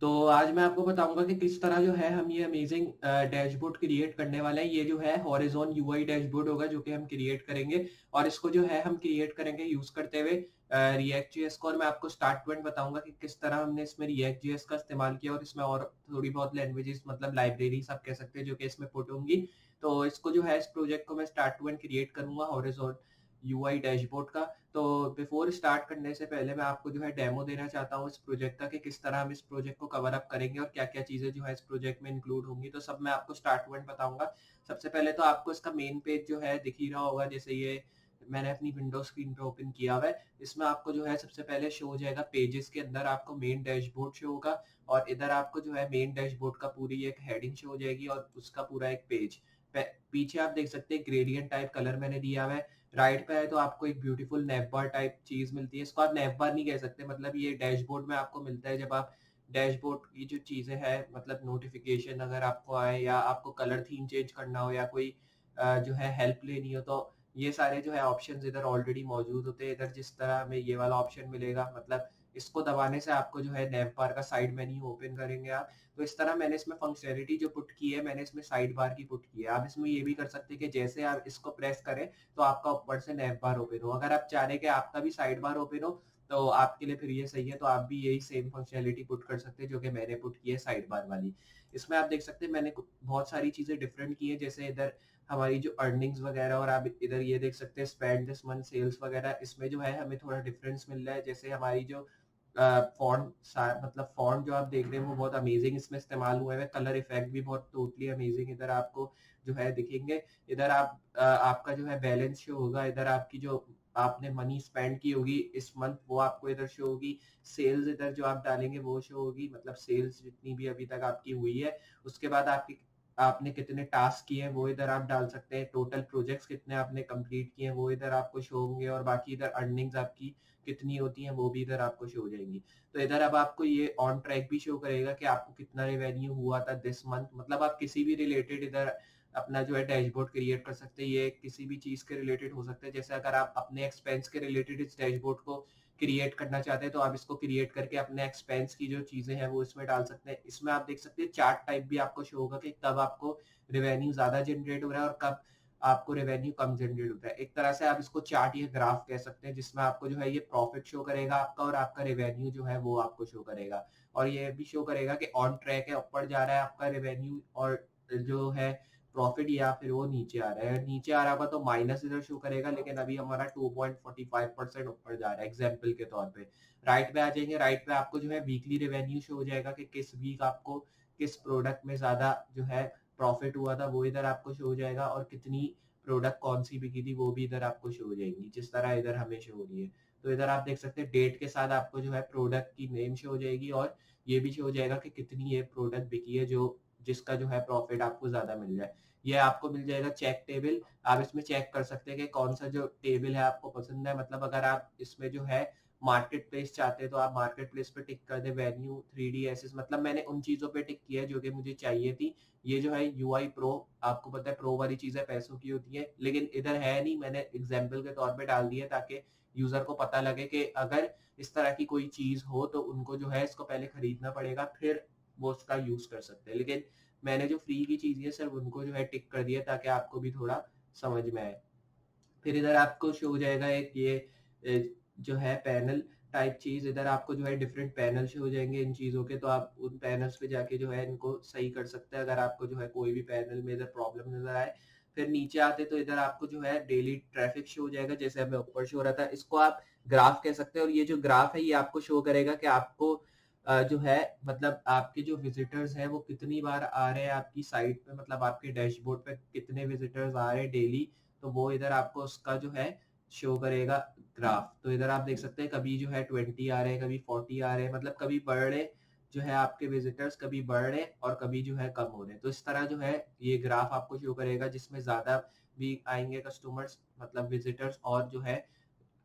तो आज मैं आपको बताऊंगा कि किस तरह जो है हम ये अमेजिंग डैशबोर्ड क्रिएट करने वाले हैं। ये जो है हॉरिजॉन यूआई डैशबोर्ड होगा जो कि हम क्रिएट करेंगे, और इसको जो है हम क्रिएट करेंगे यूज करते हुए रिएक्ट जेएस को। और मैं आपको स्टार्ट पॉइंट बताऊंगा कि किस तरह हमने इसमें रिएक्ट जेएस का इस्तेमाल किया, और इसमें और थोड़ी बहुत लैंग्वेजेस मतलब लाइब्रेरीज आप कह सकते हैं जो कि इसमें पुट होंगी। तो इसको जो है इस प्रोजेक्ट को मैं स्टार्ट पॉइंट क्रिएट करूंगा हॉरिजॉन यूआई डैशबोर्ड का। तो बिफोर स्टार्ट करने से पहले मैं आपको जो है डेमो देना चाहता हूँ इस प्रोजेक्ट का कि किस तरह हम इस प्रोजेक्ट को कवर अप करेंगे और क्या क्या चीजें जो है इस प्रोजेक्ट में इंक्लूड होंगी। तो सब मैं आपको स्टार्ट पॉइंट बताऊंगा। सबसे पहले तो आपको इसका मेन पेज जो है दिख ही रहा होगा, जैसे ये मैंने अपनी विंडो स्क्रीन पे ओपन किया हुआ है। इसमें आपको जो है सबसे पहले शो हो जाएगा पेजेस के अंदर आपको मेन डैशबोर्ड शो होगा, और इधर आपको जो है मेन डैशबोर्ड का पूरी एक हेडिंग शो हो जाएगी और उसका पूरा एक पेज। पीछे आप देख सकते हैं ग्रेडियंट टाइप कलर मैंने दिया हुआ है। राइट पे है तो आपको एक ब्यूटीफुल नेवबार टाइप चीज मिलती है। इसको आप नेवबार नहीं कह सकते, मतलब ये डैशबोर्ड में आपको मिलता है जब आप डैशबोर्ड की जो चीजें हैं, मतलब नोटिफिकेशन अगर आपको आए या आपको कलर थीम चेंज करना हो या कोई जो है हेल्प लेनी हो, तो ये सारे जो है ऑप्शंस इधर ऑलरेडी मौजूद होते हैं। इधर जिस तरह हमें ये वाला ऑप्शन मिलेगा, मतलब इसको दबाने से आपको जो है नेव बार का साइड मेन्यू ओपन करेंगे आप। तो इस तरह मैंने इसमें फंक्शनैलिटी जो पुट की है, मैंने इसमें साइड बार की पुट की है। आप इसमें ये भी कर सकते हैं कि जैसे आप इसको प्रेस करें तो आपका ऊपर से नेव बार ओपन हो। अगर आप चाह रहे हैं कि आपका भी साइड बार ओपन हो तो आपके लिए फिर ये सही है, तो आप भी यही सेम फंक्शनैलिटी पुट कर सकते हैं जो कि मैंने पुट की है साइड बार वाली। इसमें आप देख सकते हैं मैंने बहुत सारी चीजें डिफरेंट की है, जैसे इधर हमारी जो अर्निंग्स वगैरह, और आप इधर ये देख सकते हैं स्पेंड दिस मंथ सेल्स वगैरह। इसमें जो है हमें थोड़ा डिफरेंस मिल रहा है, जैसे हमारी जो फॉन्ट मतलब फॉन्ट जो आप देख रहे हैं वो बहुत अमेजिंग इसमें इस्तेमाल हुए हैं। कलर इफेक्ट भी बहुत टोटली अमेजिंग इधर आपको जो है दिखेंगे। इधर आप आपका जो है बैलेंस शो होगा, इधर आपकी जो आपने मनी स्पेंड की होगी इस मंथ वो आपको इधर शो होगी। सेल्स इधर जो आप डालेंगे वो शो होगी, मतलब सेल्स जितनी भी अभी तक आपकी हुई है। उसके बाद आपकी आपने कितने टास्क किए हैं वो इधर आप डाल सकते हैं। टोटल प्रोजेक्ट्स कितने आपने कंप्लीट किए हैं वो इधर आपको शो होंगे, और बाकी इधर अर्निंग्स आपकी कितनी होती हैं वो भी इधर आपको शो हो जाएंगी। तो इधर अब आपको ये ऑन ट्रैक भी शो करेगा कि आपको कितना रेवेन्यू हुआ था दिस मंथ। मतलब आप किसी भी रिलेटेड इधर अपना जो है डैशबोर्ड क्रिएट कर सकते हैं। ये किसी भी चीज के रिलेटेड हो सकता है, जैसे अगर आप अपने एक्सपेंस के रिलेटेड इस डैशबोर्ड को क्रिएट करना चाहते हैं तो आप इसको क्रिएट करके अपने एक्सपेंस की जो चीजें हैं वो इसमें डाल सकते हैं। इसमें आप देख सकते हैं चार्ट टाइप भी आपको शो होगा कि कब आपको रेवेन्यू ज्यादा जनरेट हो रहा है और कब आपको रेवेन्यू कम जनरेट होता है। एक तरह से आप इसको चार्ट या ग्राफ कह सकते हैं, जिसमें आपको जो है ये प्रॉफिट शो करेगा आपका, और आपका रेवेन्यू जो है वो आपको शो करेगा। और ये भी शो करेगा कि ऑन ट्रैक है, ऊपर जा रहा है आपका रेवेन्यू, और जो है प्रॉफिट या फिर वो नीचे आ रहा है। नीचे आ रहा होगा तो माइनस इधर शो करेगा, लेकिन अभी हमारा 2.45% ऊपर जा रहा है एग्जाम्पल के तौर पे। राइट पे आ जाएंगे, राइट पे आपको जो है वीकली रेवेन्यू शो हो जाएगा कि किस वीक आपको किस प्रोडक्ट में ज्यादा जो है प्रॉफिट हुआ था वो इधर आपको शो हो जाएगा, और कितनी प्रोडक्ट कौन सी बिकी थी वो भी इधर आपको शो हो जाएंगी, जिस तरह इधर हमें शो हो रही है। तो इधर आप देख सकते हैं डेट के साथ आपको जो है प्रोडक्ट की नेम शो हो जाएगी, और ये भी शो हो जाएगा कि कितनी ये प्रोडक्ट बिकी है जो जिसका जो है प्रॉफिट आपको ज्यादा मिल जाए। ये आपको मिल जाएगा चेक टेबल। आप इसमें चेक कर सकते हैं कि कौन सा जो टेबल है आपको पसंद है। मतलब अगर आप इसमें जो है मार्केट प्लेस चाहते हैं तो आप मार्केट प्लेस पे टिक कर दे, वेन्यू 3D एसेस, मतलब मैंने उन चीजों पे टिक किया है जो कि मुझे चाहिए थी। ये जो है यूआई प्रो, आपको पता है प्रो वाली चीजें पैसों की होती है, लेकिन इधर है नहीं, मैंने एग्जाम्पल के तौर पे डाल दिया ताकि यूजर को पता लगे कि अगर इस तरह की कोई चीज हो तो उनको जो है इसको पहले खरीदना पड़ेगा फिर वो उसका यूज कर सकते हैं। लेकिन मैंने जो फ्री की चीज है सिर्फ उनको जो है टिक कर दिया ताकि आपको भी थोड़ा समझ में आए। फिर इधर आपको शो हो जाएगा एक ये जो है पैनल टाइप चीज। इधर आपको जो है डिफरेंट पैनल शो हो जाएंगे इन चीजों के, तो आप उन पैनल्स पे जाके जो है इनको सही कर सकते हैं अगर आपको जो है कोई भी पैनल में इधर प्रॉब्लम नजर आए। फिर नीचे आते तो इधर आपको जो है डेली ट्रैफिक शो हो जाएगा, जैसे हमें ऊपर शो हो रहा था। इसको आप ग्राफ कह सकते हैं, और ये जो ग्राफ है ये आपको शो करेगा कि आपको जो है मतलब आपके जो विजिटर्स हैं वो कितनी बार आ रहे हैं आपकी साइट पे, मतलब आपके डैशबोर्ड पे कितने विजिटर्स आ रहे हैं डेली। तो वो इधर आपको उसका जो है शो करेगा ग्राफ। तो इधर आप देख सकते हैं कभी जो है 20 आ रहे हैं, कभी 40 आ रहे हैं, मतलब कभी बढ़ रहे जो है आपके विजिटर्स, कभी बढ़ रहे और कभी जो है कम हो रहे हैं। तो इस तरह जो है ये ग्राफ आपको शो करेगा, जिसमें ज्यादा भी आएंगे कस्टमर्स मतलब विजिटर्स, और जो है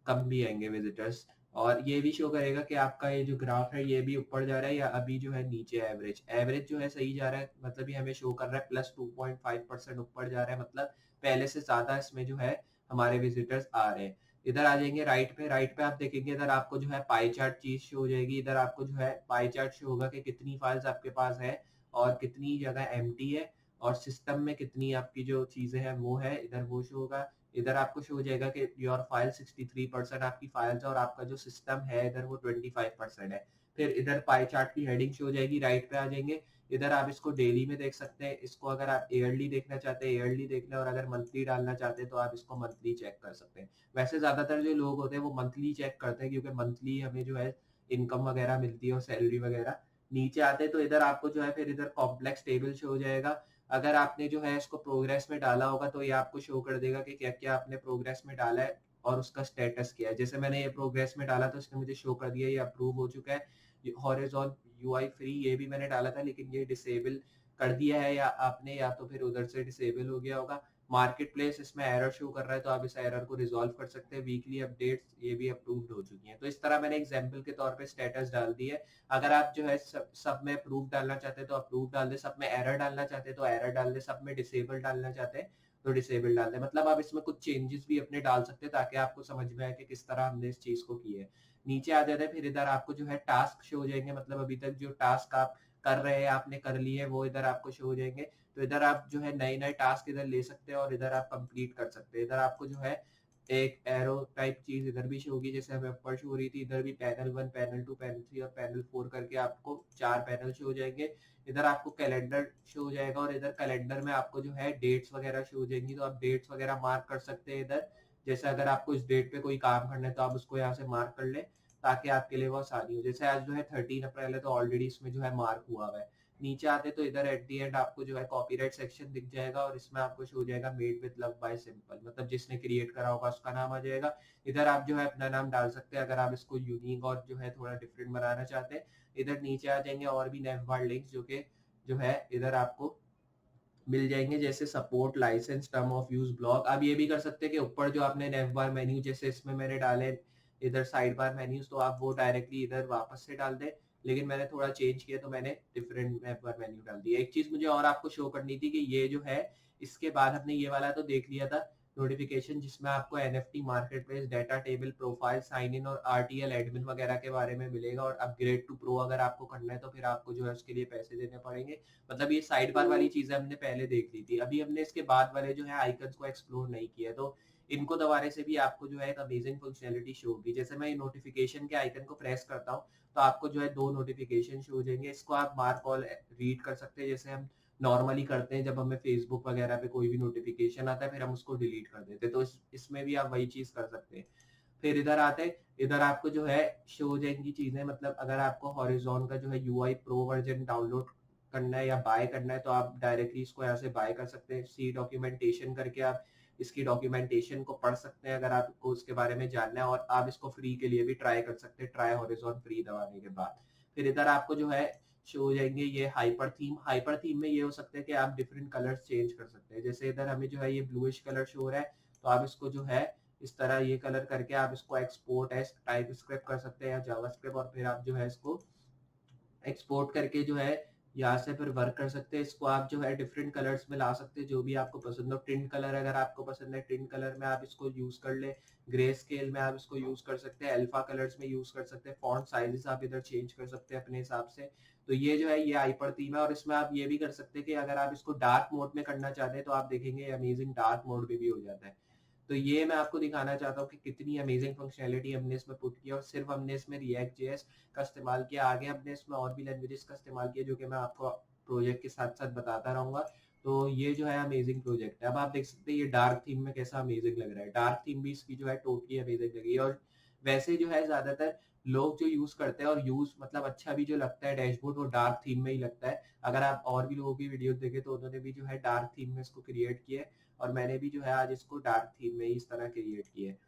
कम भी आएंगे विजिटर्स। और ये भी शो करेगा कि आपका ये जो ग्राफ है ये भी ऊपर जा रहा है या अभी जो है नीचे। एवरेज एवरेज जो है सही जा रहा है, मतलब ये हमें शो कर रहा है +2.5% ऊपर जा रहा है, मतलब पहले से ज्यादा इसमें जो है हमारे विजिटर्स आ रहे हैं। इधर आ जाएंगे राइट पे आप देखेंगे इधर आपको जो है पाई चार्ट चीज शो हो जाएगी। इधर आपको जो है पाई चार्ट शो होगा कि कितनी फाइल्स आपके पास है और कितनी जगह एम्प्टी है और सिस्टम में कितनी आपकी जो चीजें हैं वो है, इधर वो शो होगा। इधर आपको शो हो जाएगा कि योर फाइल 63% आपकी फाइल्स है और आपका जो सिस्टम है इधर वो 25% है। फिर इधर पाई चार्ट की हेडिंग शो हो जाएगी, राइट पे आ जाएंगे। इधर आप इसको डेली में देख सकते हैं, इसको अगर आप ईयरली देखना चाहते हैं ईयरली देख लें और अगर मंथली डालना चाहते हैं तो आप इसको मंथली चेक कर सकते हैं। वैसे ज्यादातर जो लोग होते हैं वो मंथली चेक करते हैं क्योंकि मंथली हमें जो है इनकम वगैरह मिलती है और सैलरी वगैरह। नीचे आते हैं तो इधर आपको जो है फिर इधर कॉम्प्लेक्स टेबल शो हो जाएगा। अगर आपने जो है इसको प्रोग्रेस में डाला होगा तो ये आपको शो कर देगा कि क्या क्या आपने प्रोग्रेस में डाला है और उसका स्टेटस क्या है। जैसे मैंने ये प्रोग्रेस में डाला तो इसने मुझे शो कर दिया ये अप्रूव हो चुका है। हॉरिजॉन यूआई फ्री ये भी मैंने डाला था लेकिन ये डिसेबल कर दिया है या आपने, या तो फिर उधर से डिसेबल हो गया होगा। मार्केट प्लेस इसमें एरर शो कर रहा है तो आप इस एरर को रिजॉल्व कर सकते हैं। वीकली अपडेट्स ये भी अप्रूव्ड हो चुकी हैं। तो इस तरह मैंने एग्जांपल के तौर पे स्टेटस डाल दी है। अगर आप जो है सब में अप्रूव डालना चाहते हैं तो अप्रूव डाल दे, सब में एरर डालना चाहते हैं तो एरर डाल दे, सब में डिसेबल डालना चाहते हैं तो डिसेबल डाल दे। मतलब आप इसमें कुछ चेंजेस भी अपने डाल सकते हैं ताकि आपको समझ में आए कि किस तरह हमने इस चीज को की है। नीचे आ जाते हैं फिर इधर आपको जो है टास्क शो हो जाएंगे, मतलब अभी तक जो टास्क आप कर रहे हैं आपने कर लिए वो इधर आपको शो हो जाएंगे। तो इधर आप जो है नए नए टास्क इधर ले सकते हैं और इधर आप कंप्लीट कर सकते हैं। इधर आपको जो है एक एरो टाइप चीज इधर भी शो होगी, जैसे हमें ऊपर शो हो रही थी। इधर भी पैनल 1 पैनल 2 पैनल 3 और पैनल 4 करके आपको 4 पैनल शो हो जाएंगे। इधर आपको कैलेंडर शो हो जाएगा और इधर कैलेंडर में आपको जो है डेट्स वगैरह शो हो जाएंगी तो आप डेट्स वगैरह मार्क कर सकते हैं इधर। जैसे अगर आपको इस डेट पे कोई काम करना है तो आप उसको यहाँ से मार्क कर ले ताकि आपके लिए वो आसानी हो। जैसे आज जो है 13 अप्रैल है तो ऑलरेडी इसमें जो है मार्क हुआ है। नीचे आते तो इधर एट दी एंड आपको जो है कॉपीराइट सेक्शन दिख जाएगा और इसमें आपको शो हो जाएगा made with love bye simple, मतलब जिसने क्रिएट करा होगा उसका नाम आ जाएगा। इधर आप जो है अपना नाम डाल सकते हैं अगर आप इसको यूनिक और जो है थोड़ा डिफरेंट बनाना चाहते हैं। इधर नीचे आ जाएंगे और भी नेवबार लिंक्स जो कि जो है इधर आपको मिल जाएंगे, जैसे support licence term of use block. आप ये भी कर सकते हैं कि ऊपर जो आपने नेव बार मेन्यू जैसे इसमें मैंने डाले इधर साइड बार मेन्यूज तो आप वो डायरेक्टली इधर वापस से डाल दें, लेकिन मैंने थोड़ा चेंज किया तो मैंने डिफरेंट नेव बार मेन्यू डाल दिया। एक चीज मुझे और आपको शो करनी थी कि ये जो है इसके बाद हमने ये वाला तो देख लिया था नोटिफिकेशन जिसमें आपको NFT market place data table profile sign in और आरटीएल एडमिन वगैरह के बारे में मिलेगा। और अपग्रेड टू प्रो अगर आपको करना है तो फिर आपको जो है उसके लिए पैसे देने पड़ेंगे। मतलब ये साइड बार वाली चीजें हमने पहले देख ली थी, अभी हमने इसके बाद वाले जो है आइकन्स को एक्सप्लोर नहीं किया। तो इनको दबाने से भी आपको जो है एक अमेजिंग फंक्शनैलिटी शो होगी। जैसे मैं नोटिफिकेशन के आइकन को प्रेस करता हूँ तो आपको जो है 2 नोटिफिकेशन शो हो जाएंगे। इसको आप मार्क ऑल रीड कर सकते हैं जैसे हम नॉर्मली करते हैं जब हमें फेसबुक वगैरह पे कोई भी नोटिफिकेशन आता है फिर हम उसको डिलीट कर देते हैं। तो इसमें भी आप वही चीज कर सकते हैं। फिर इधर आते हैं, इधर आपको जो है शो हो जाएंगी चीजें, मतलब अगर आपको हॉरिजॉन का जो है यूआई प्रो वर्जन डाउनलोड करना है या बाय करना है तो आप डायरेक्टली इसको यहाँ से बाय कर सकते हैं। सी डॉक्यूमेंटेशन करके आप इसकी डॉक्यूमेंटेशन को पढ़ सकते हैं अगर आपको उसके बारे में जानना है, और आप इसको फ्री के लिए भी ट्राई कर सकते हैं ट्राई हॉरिजॉन फ्री दबाने के बाद। फिर इधर आपको जो है शो हो जाएंगे ये हाइपर थीम में ये हो सकता है कि आप डिफरेंट कलर्स चेंज कर सकते हैं। जैसे इधर हमें जो है ये ब्लूइश कलर शो हो रहा है तो आप इसको जो है इस तरह ये कलर करके आप इसको एक्सपोर्ट एज टाइप स्क्रिप्ट कर सकते हैं या जावास्क्रिप्ट, और फिर आप जो है इसको एक्सपोर्ट करके जो है यहाँ से फिर वर्क कर सकते हैं। इसको आप जो है डिफरेंट कलर्स में ला सकते हैं जो भी आपको पसंद हो। टिंट कलर अगर आपको पसंद है टिंट कलर में आप इसको यूज कर ले, ग्रे स्केल में आप इसको यूज कर सकते हैं, अल्फा कलर्स में यूज कर सकते हैं, फॉन्ट साइजेस आप इधर चेंज कर सकते हैं अपने हिसाब से। तो ये जो है ये हाइपर थीम है और इसमें आप ये भी कर सकते हैं कि अगर आप इसको डार्क मोड में करना चाहते हैं तो आप देखेंगे अमेजिंग डार्क मोड में भी हो जाता है। तो ये मैं आपको दिखाना चाहता हूँ कि कितनी अमेजिंग फंक्शनैलिटी हमने इसमें पुट की, और सिर्फ हमने इसमें रिएक्ट जेएस का इस्तेमाल किया। आगे हमने इसमें और भी लैंग्वेजेस का इस्तेमाल किया जो कि मैं आपको प्रोजेक्ट के साथ साथ बताता रहूंगा। तो ये जो है अमेजिंग प्रोजेक्ट है। अब आप देख सकते हैं ये डार्क थीम में कैसा अमेजिंग लग रहा है। डार्क थीम भी इसकी जो है टोटली अमेजिंग लगी है। और वैसे जो है ज्यादातर लोग जो यूज करते हैं और यूज मतलब अच्छा भी जो लगता है डैशबोर्ड वो डार्क थीम में ही लगता है। अगर आप और भी लोगों की वीडियो देखें तो उन्होंने भी जो है डार्क थीम में इसको क्रिएट किया है और मैंने भी जो है आज इसको डार्क थीम में ही इस तरह क्रिएट किया है।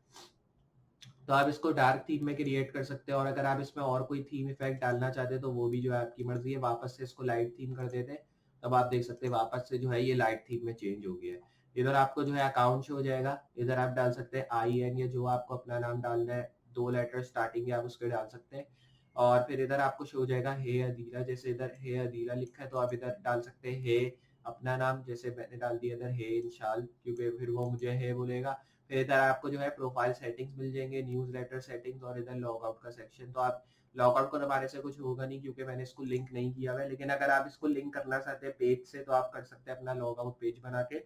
तो आप इसको डार्क थीम में क्रिएट कर सकते हैं और अगर आप इसमें और कोई थीम इफेक्ट डालना चाहते हैं तो वो भी जो है आपकी मर्जी है। वापस से इसको लाइट थीम कर देते हैं तब आप देख सकते हैं वापस से जो है ये लाइट थीम में चेंज हो गया है। इधर आपको जो है अकाउंट शो हो जाएगा, इधर आप डाल सकते हैं IN या जो आपको अपना नाम डालना है 2 लेटर स्टार्टिंग आप उसके डाल सकते हैं। और फिर इधर आपको शो हो जाएगा हे अदीला, जैसे इधर हे अदीला लिखा है तो आप इधर डाल सकते हैं हे अपना नाम, जैसे मैंने डाल दिया इधर हे इंशाल क्योंकि फिर वो मुझे हे बोलेगा। फिर इधर आपको जो है प्रोफाइल सेटिंग्स मिल जाएंगे, न्यूज़लेटर सेटिंग्स और इधर लॉग आउट का सेक्शन। तो आप लॉग आउट को दबाने से कुछ होगा नहीं क्योंकि मैंने इसको लिंक नहीं किया हुआ है, लेकिन अगर आप इसको लिंक करना चाहते हैं पेज से तो आप कर सकते हैं अपना लॉग आउट पेज बना के।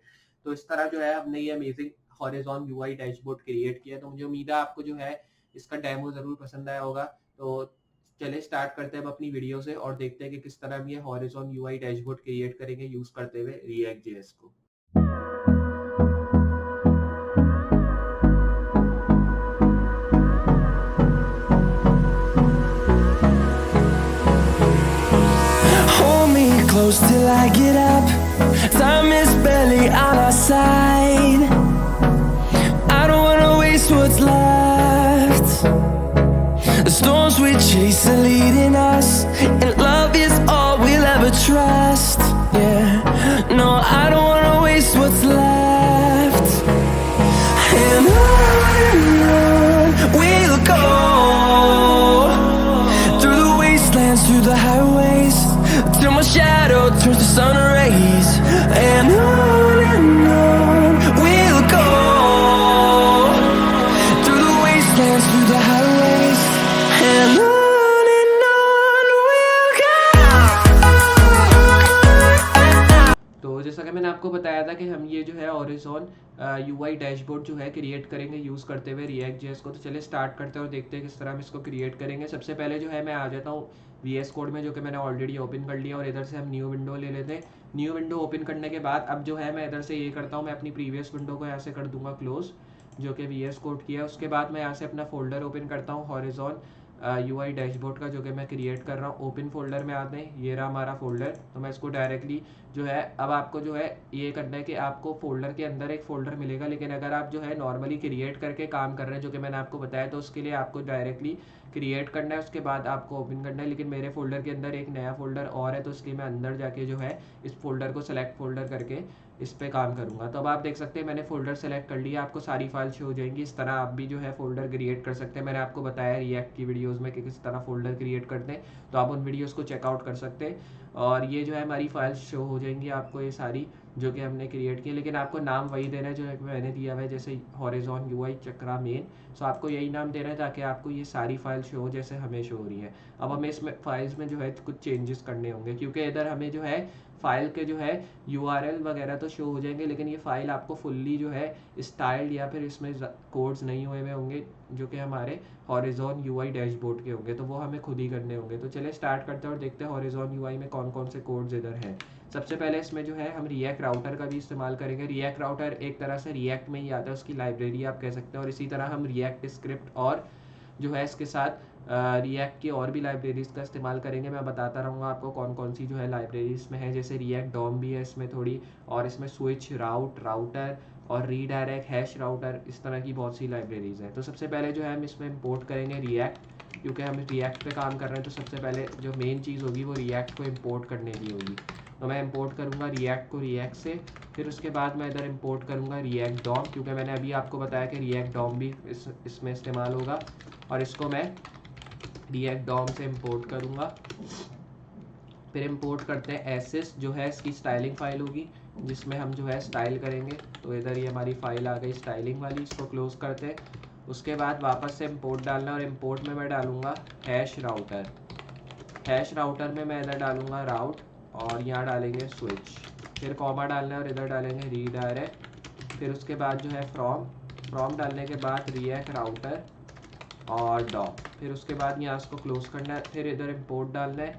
तो इस तरह जो है हमने ये amazing horizon UI dashboard create किया। तो मुझे उम्मीद है आपको जो है इसका डेमो जरूर पसंद आया होगा। तो चलिए स्टार्ट करते हैं अब अपनी वीडियो से और देखते हैं कि किस तरह हम ये हॉरिजॉन यूआई डैशबोर्ड क्रिएट करेंगे यूज करते हुए रिएक्ट जेएस को। Hold me close till I get up. Time is barely on our side. I don't wanna waste what's left. The storms we chase are leading us, and love is all we'll ever trust. Yeah, no, I don't wanna waste what's left. And on we'll go, through the wastelands, through the highways, till my shadow turns to sun rays. And on we'll go, through the wastelands, through the highways, and on we'll go. तो जैसा कि मैंने आपको बताया था कि हम ये जो है हॉरिजॉन यूआई डैशबोर्ड जो है क्रिएट करेंगे यूज़ करते हुए रिएक्ट जेएस को। तो चलिए स्टार्ट करते हैं और देखते हैं किस तरह हम इसको क्रिएट करेंगे। सबसे पहले जो है मैं आ जाता हूँ VS कोड में, जो कि मैंने ऑलरेडी ओपन कर लिया, और इधर से हम न्यू विंडो ले लेते हैं। न्यू विंडो ओपन करने के बाद अब जो है मैं इधर से ये करता हूँ, मैं अपनी प्रीवियस विंडो को यहाँ से कर दूंगा क्लोज, जो कि VS कोड किया है। उसके बाद मैं यहाँ से अपना फोल्डर ओपन करता हूँ हॉरिजॉन यूआई डैशबोर्ड का, जो कि मैं क्रिएट कर रहा हूँ। ओपन फोल्डर में आते हैं, ये रहा हमारा फोल्डर। तो मैं इसको डायरेक्टली जो है, अब आपको जो है ये करना है कि आपको फोल्डर के अंदर एक फोल्डर मिलेगा, लेकिन अगर आप जो है नॉर्मली क्रिएट करके काम कर रहे हैं जो कि मैंने आपको बताया, तो उसके लिए आपको डायरेक्टली क्रिएट करना है, उसके बाद आपको ओपन करना है। लेकिन मेरे फोल्डर के अंदर एक नया फोल्डर और है, तो इसलिए मैं अंदर जाके जो है इस फोल्डर को सेलेक्ट फोल्डर करके इस पर काम करूंगा। तो अब आप देख सकते हैं मैंने फोल्डर सेलेक्ट कर लिया, आपको सारी फाइल शो हो जाएंगी। इस तरह आप भी जो है फोल्डर क्रिएट कर सकते हैं। मैंने आपको बताया रिएक्ट की वीडियोस में कि किस तरह फोल्डर क्रिएट करते हैं, तो आप उन वीडियोस को चेकआउट कर सकते हैं। और ये जो है हमारी फाइल शो हो जाएंगी आपको, ये सारी जो कि हमने क्रिएट की, लेकिन आपको नाम वही देना है जो मैंने दिया हुआ है, जैसे हॉरिजॉन यूआई चक्रा मेन। सो आपको यही नाम देना है ताकि आपको ये सारी फाइल शो हो जैसे हमें शो हो रही है। अब हमें इसमें फाइल्स में जो है कुछ चेंजेस करने होंगे, क्योंकि इधर हमें जो है फाइल के जो है URL वगैरह तो शो हो जाएंगे, लेकिन ये फाइल आपको फुल्ली जो है स्टाइल्ड या फिर इसमें कोड्स नहीं हुए हुए होंगे जो कि हमारे हॉरिजॉन यूआई डैशबोर्ड के होंगे, तो वो हमें खुद ही करने होंगे। तो चलिए स्टार्ट करते हैं और देखते हैं हॉरिजॉन यूआई में कौन कौन से कोड्स इधर हैं। सबसे पहले इसमें जो है हम रिएक्ट राउटर का भी इस्तेमाल करेंगे। रिएक्ट राउटर एक तरह से रिएक्ट में ही आता है, उसकी लाइब्रेरी आप कह सकते हैं। और इसी तरह हम रिएक्ट स्क्रिप्ट और जो है इसके साथ रिएक्ट की और भी लाइब्रेरीज का इस्तेमाल करेंगे। मैं बताता रहूँगा आपको कौन कौन सी जो है लाइब्रेरीज में है, जैसे रिएक्ट डॉम भी है इसमें थोड़ी, और इसमें स्विच राउटर और रीडायरेक्ट हैश राउटर, इस तरह की बहुत सी लाइब्रेरीज है। तो सबसे पहले जो है हम इसमें इंपोर्ट करेंगे रिएक्ट, क्योंकि हम रिएक्ट पे काम कर रहे हैं, तो सबसे पहले जो मेन चीज़ होगी वो रिएक्ट को इंपोर्ट करने की होगी। तो मैं इंपोर्ट करूँगा रिएक्ट को रिएक्ट से, फिर उसके बाद मैं इधर इंपोर्ट करूँगा रिएक्ट डॉम, क्योंकि मैंने अभी आपको बताया कि रिएक्ट डॉम भी इसमें इस्तेमाल होगा, और इसको मैं रिएक्ट डॉम से इंपोर्ट करूँगा। फिर इंपोर्ट करते हैं एसिस, जो है इसकी स्टाइलिंग फाइल होगी जिसमें हम जो है स्टाइल करेंगे। तो इधर ये हमारी फाइल आ गई स्टाइलिंग वाली, इसको क्लोज करते हैं। उसके बाद वापस से इंपोर्ट डालना, और इंपोर्ट में मैं डालूँगा हैश राउटर। हैश राउटर में मैं इधर डालूँगा राउट, और यहाँ डालेंगे स्विच, फिर कॉमा डालना है और इधर डालेंगे रीडायरेक्ट। फिर उसके बाद जो है फ्रॉम डालने के बाद रिएक्ट राउटर और डॉम, फिर उसके बाद यहाँ इसको क्लोज करना है। फिर इधर इंपोर्ट डालना है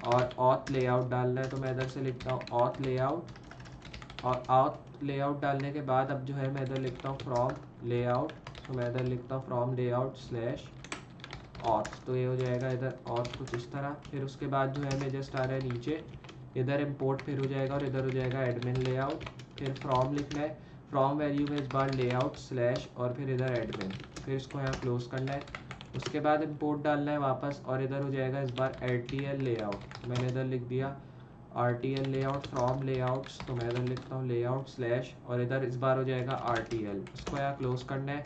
और ऑथ लेआउट डालना है। तो मैं इधर से लिखता हूँ ऑथ लेआउट, और ऑथ लेआउट डालने के बाद अब जो है मैं इधर लिखता हूँ फ्रॉम लेआउट। तो मैं इधर लिखता हूँ फ्रॉम लेआउट स्लैश ऑथ, तो ये हो जाएगा इधर ऑथ कुछ इस तरह। फिर उसके बाद जो है मैं जस्ट आ रहा है नीचे, इधर इंपोर्ट फिर हो जाएगा, और इधर हो जाएगा एडमिन लेआउट। फिर फ्रॉम लिखना है, फ्रॉम वैल्यू में इस बार लेआउट स्लैश और फिर इधर एडमिन, फिर इसको यहाँ क्लोज करना है। उसके बाद इंपोर्ट डालना है वापस, और इधर हो जाएगा इस बार RTL लेआउट। मैंने इधर लिख दिया RTL लेआउट फ्रॉम लेआउट्स, तो मैं इधर लिखता हूँ लेआउट स्लैश, और इधर इस बार हो जाएगा RTL, इसको यहाँ क्लोज करना है।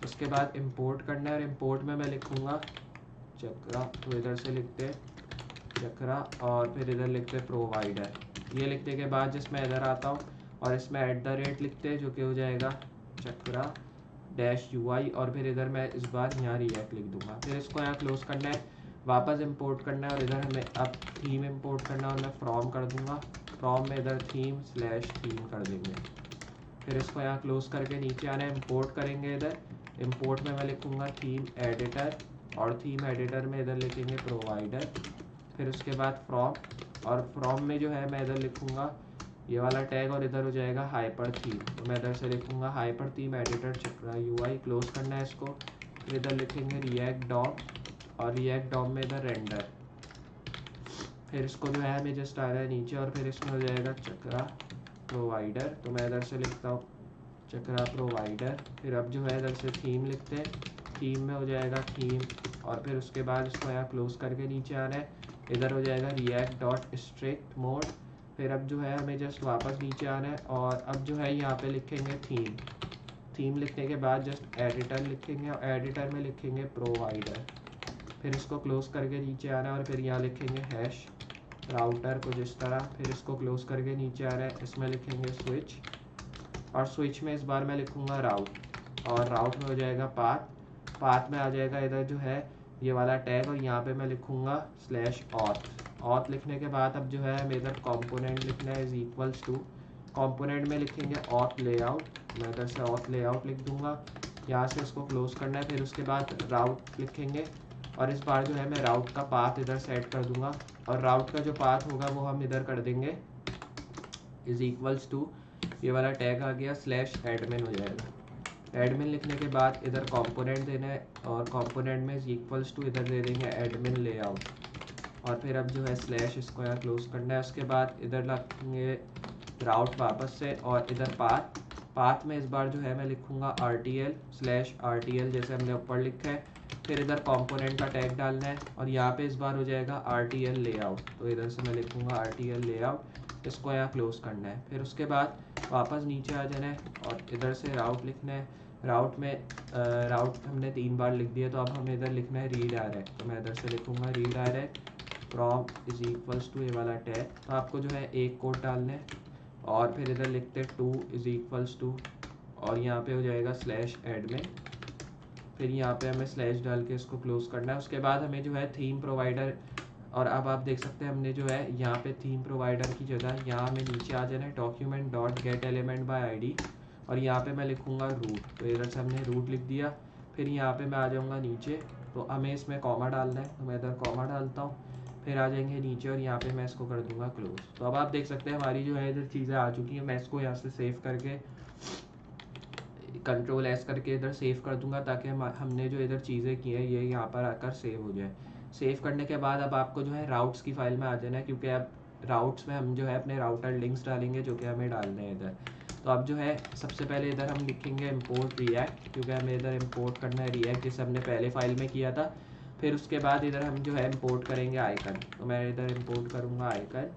उसके बाद इंपोर्ट करना है, और इंपोर्ट में मैं लिखूँगा चक्रा, तो इधर से लिखते हैं चक्रा, और फिर इधर लिखते हैं प्रोवाइडर। ये लिखने के बाद जिसमें इधर आता हूँ और इसमें @ लिखते हैं, जो कि हो जाएगा चक्रा डैश UI और फिर इधर मैं इस बार यहाँ रिएक्ट लिख दूंगा। फिर इसको यहाँ क्लोज करना है, वापस इंपोर्ट करना है और इधर हमें अब थीम इंपोर्ट करना है और मैं फ्रॉम कर दूंगा। फ्रॉम में इधर थीम कर देंगे। फिर इसको यहाँ क्लोज करके नीचे आना है, इंपोर्ट करेंगे। इधर इंपोर्ट में मैं लिखूँगा थीम एडिटर और थीम एडिटर में इधर लिखेंगे प्रोवाइडर। फिर उसके बाद फ्रॉम और फ्रॉम में जो है मैं इधर लिखूँगा ये वाला टैग और इधर हो जाएगा हाइपर थीम। तो मैं इधर से लिखूँगा हाइपर थीम एडिटर चक्रा UI। क्लोज करना है इसको। फिर इधर लिखेंगे रिएक्ट डॉम और रिएक्ट डॉम में इधर रेंडर। फिर इसको जो है हमें जस्ट आ रहा है नीचे और फिर इसमें हो जाएगा चक्रा प्रोवाइडर। तो मैं इधर से लिखता हूँ चक्रा प्रोवाइडर। फिर अब जो है इधर से थीम लिखते हैं, थीम में हो जाएगा थीम और फिर उसके बाद इसको यहाँ क्लोज करके नीचे आना है। इधर हो जाएगा रिएक्ट डॉट स्ट्रिक्ट मोड। फिर अब जो है हमें जस्ट वापस नीचे आना है और अब जो है यहाँ पे लिखेंगे थीम लिखने के बाद जस्ट एडिटर लिखेंगे और एडिटर में लिखेंगे प्रोवाइडर। फिर इसको क्लोज करके नीचे आना है और फिर यहाँ लिखेंगे हैश राउटर को जिस तरह। फिर इसको क्लोज करके नीचे आ रहा है, इसमें लिखेंगे स्विच और स्विच में इस बार मैं लिखूँगा राउट और राउट में हो जाएगा पाथ में आ जाएगा इधर जो है ये वाला टैग और यहाँ पे मैं लिखूँगा /auth लिखने के बाद अब जो है हमें इधर कंपोनेंट लिखना है =, कंपोनेंट में लिखेंगे auth लेआउट। मैं इधर से auth लेआउट लिख दूँगा, यहाँ से इसको क्लोज करना है। फिर उसके बाद राउट लिखेंगे और इस बार जो है मैं राउट का पाथ इधर सेट कर दूँगा और राउट का जो पाथ होगा वो हम इधर कर देंगे =, ये वाला टैग आ गया /admin हो जाएगा। एडमिन लिखने के बाद इधर कंपोनेंट देना है और कंपोनेंट में =, इधर दे देंगे एडमिन लेआउट और फिर अब जो है स्लैश इसको यहाँ क्लोज करना है। उसके बाद इधर रखेंगे राउट वापस से और इधर पाथ में इस बार जो है मैं लिखूँगा RTL जैसे हमने ऊपर लिखा है। फिर इधर कंपोनेंट का टैग डालना है और यहाँ पे इस बार हो जाएगा RTL लेआउट। तो इधर से मैं लिखूँगा RTL लेआउट, इसको यहाँ क्लोज करना है। फिर उसके बाद वापस नीचे आ जाना है और इधर से राउट लिखना है। राउट में राउट हमने 3 बार लिख दिया तो अब हमें इधर लिखना है रीडायरेक्ट। तो मैं इधर से लिखूँगा रीडायरेक्ट फ्रॉम =, ये वाला टैग। तो आपको जो है एक कोड डालना है और फिर इधर लिखते हैं to और यहाँ पे हो जाएगा /admin। फिर यहाँ पे हमें स्लैश डाल के इसको क्लोज करना है। उसके बाद हमें जो है थीम प्रोवाइडर और अब आप देख सकते हैं हमने जो है यहाँ पे थीम प्रोवाइडर की जगह यहाँ हमें नीचे आ जाना है document.getElementById और यहाँ पे मैं लिखूँगा रूट। तो इधर से हमने रूट लिख दिया। फिर यहाँ पे मैं आ जाऊँगा नीचे, तो हमें इसमें कॉमा डालना है तो मैं इधर कॉमा डालता हूँ। फिर आ जाएंगे नीचे और यहाँ पे मैं इसको कर दूँगा क्लोज। तो अब आप देख सकते हैं हमारी जो है इधर चीज़ें आ चुकी हैं। मैं इसको यहाँ से सेव करके Ctrl+S करके इधर सेव कर दूंगा ताकि हमने जो इधर चीज़ें की हैं ये यहाँ पर आकर सेव हो जाए। सेव करने के बाद अब आपको जो है राउट्स की फाइल में आ जाना है क्योंकि अब राउट्स में हम जो है अपने राउटर लिंक्स डालेंगे जो कि हमें डालने हैं इधर। तो अब जो है सबसे पहले इधर हम लिखेंगे इम्पोर्ट रिएक्ट क्योंकि हमें इधर इम्पोर्ट करना है रिएक्ट जिसे हमने पहले फाइल में किया था। फिर उसके बाद इधर हम जो है इम्पोर्ट करेंगे आइकन। तो मैं इधर इम्पोर्ट करूँगा आइकन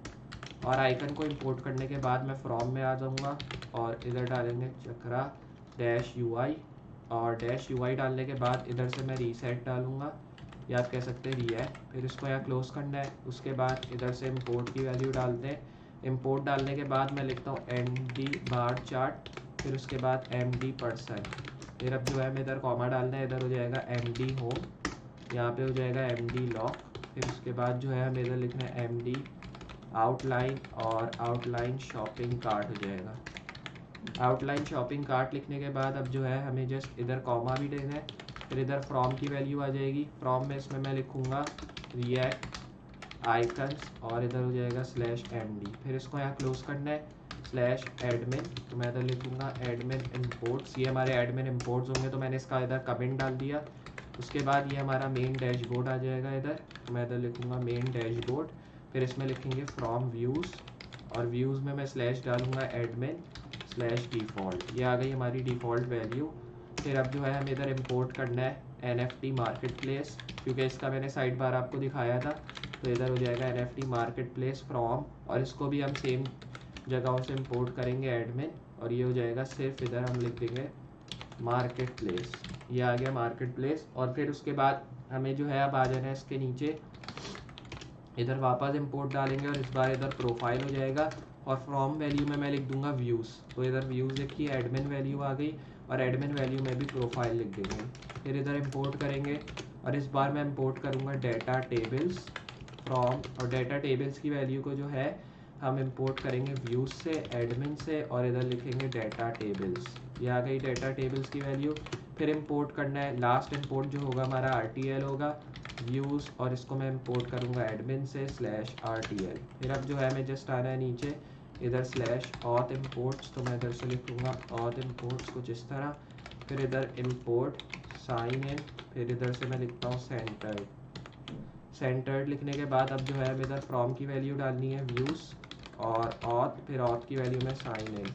और आइकन को इम्पोर्ट करने के बाद मैं फ्रॉम में आ जाऊँगा और इधर डालेंगे चक्रा -UI और -UI डालने के बाद इधर से मैं रीसेट डालूँगा या आप कह सकते हैं रिएक्ट। फिर इसको यहाँ क्लोज करना है। उसके बाद इधर से इम्पोर्ट की वैल्यू डालते हैं। इम्पोर्ट डालने के बाद मैं लिखता हूँ MD बार चार्ट, फिर उसके बाद MD%। फिर अब जो है मैं इधर कॉमा डालना है, इधर हो जाएगा MD होम, यहाँ पे हो जाएगा MD लॉक। फिर उसके बाद जो है हमें इधर लिखना है MD आउटलाइन और आउटलाइन शॉपिंग कार्ट हो जाएगा। आउटलाइन शॉपिंग कार्ट लिखने के बाद अब जो है हमें जस्ट इधर कॉमा भी देना है। फिर इधर फ्रॉम की वैल्यू आ जाएगी। फ्रॉम में इसमें मैं लिखूँगा रिएक्ट आइकन्स और इधर हो जाएगा /MD। फिर इसको यहाँ क्लोज करना है /admin। तो मैं इधर लिखूँगा एडमिन इम्पोर्ट्स, ये हमारे एडमिन इम्पोर्ट्स होंगे तो मैंने इसका इधर कमेंट डाल दिया। उसके बाद ये हमारा मेन डैशबोर्ड आ जाएगा इधर। तो मैं इधर लिखूँगा मेन डैशबोर्ड। फिर इसमें लिखेंगे फ्रॉम व्यूज़ और व्यूज़ में मैं स्लैश डालूँगा admin/default। ये आ गई हमारी डिफ़ॉल्ट वैल्यू। फिर अब जो है हमें इधर इंपोर्ट करना है NFT मार्केट प्लेस क्योंकि इसका मैंने साइड बार आपको दिखाया था। तो इधर हो जाएगा NFT मार्केट प्लेस फ्रॉम और इसको भी हम सेम जगहों से इंपोर्ट करेंगे एडमिन और ये हो जाएगा सिर्फ इधर हम लिख देंगे मार्केट प्लेस। ये आ गया मार्केट प्लेस। और फिर उसके बाद हमें जो है अब आ जाना है इसके नीचे, इधर वापस इंपोर्ट डालेंगे और इस बार इधर प्रोफाइल हो जाएगा और फ्रॉम वैल्यू में मैं लिख दूंगा व्यूज़। तो इधर व्यूज़ देखिए एडमिन वैल्यू आ गई और एडमिन वैल्यू में भी प्रोफाइल लिख देंगे। फिर इधर इंपोर्ट करेंगे और इस बार मैं इंपोर्ट करूँगा डेटा टेबल्स फ्रॉम, और डेटा टेबल्स की वैल्यू को जो है हम इंपोर्ट करेंगे व्यूज़ से, एडमिन से, और इधर लिखेंगे डेटा टेबल्स। ये आ गई डेटा टेबल्स की वैल्यू। फिर इंपोर्ट करना है, लास्ट इंपोर्ट जो होगा हमारा RTL होगा व्यूज़, और इसको मैं इंपोर्ट करूँगा एडमिन से /RTL। फिर अब जो है मैं जस्ट आना है नीचे इधर /auth imports, तो मैं इधर से लिखूँगा auth imports कुछ इस तरह। फिर इधर import sign in, फिर इधर से मैं लिखता हूँ सेंटर्ड लिखने के बाद अब जो है हमें इधर फ्रॉम की वैल्यू डालनी है व्यूज़ और auth, फिर auth की वैल्यू में साइन इन,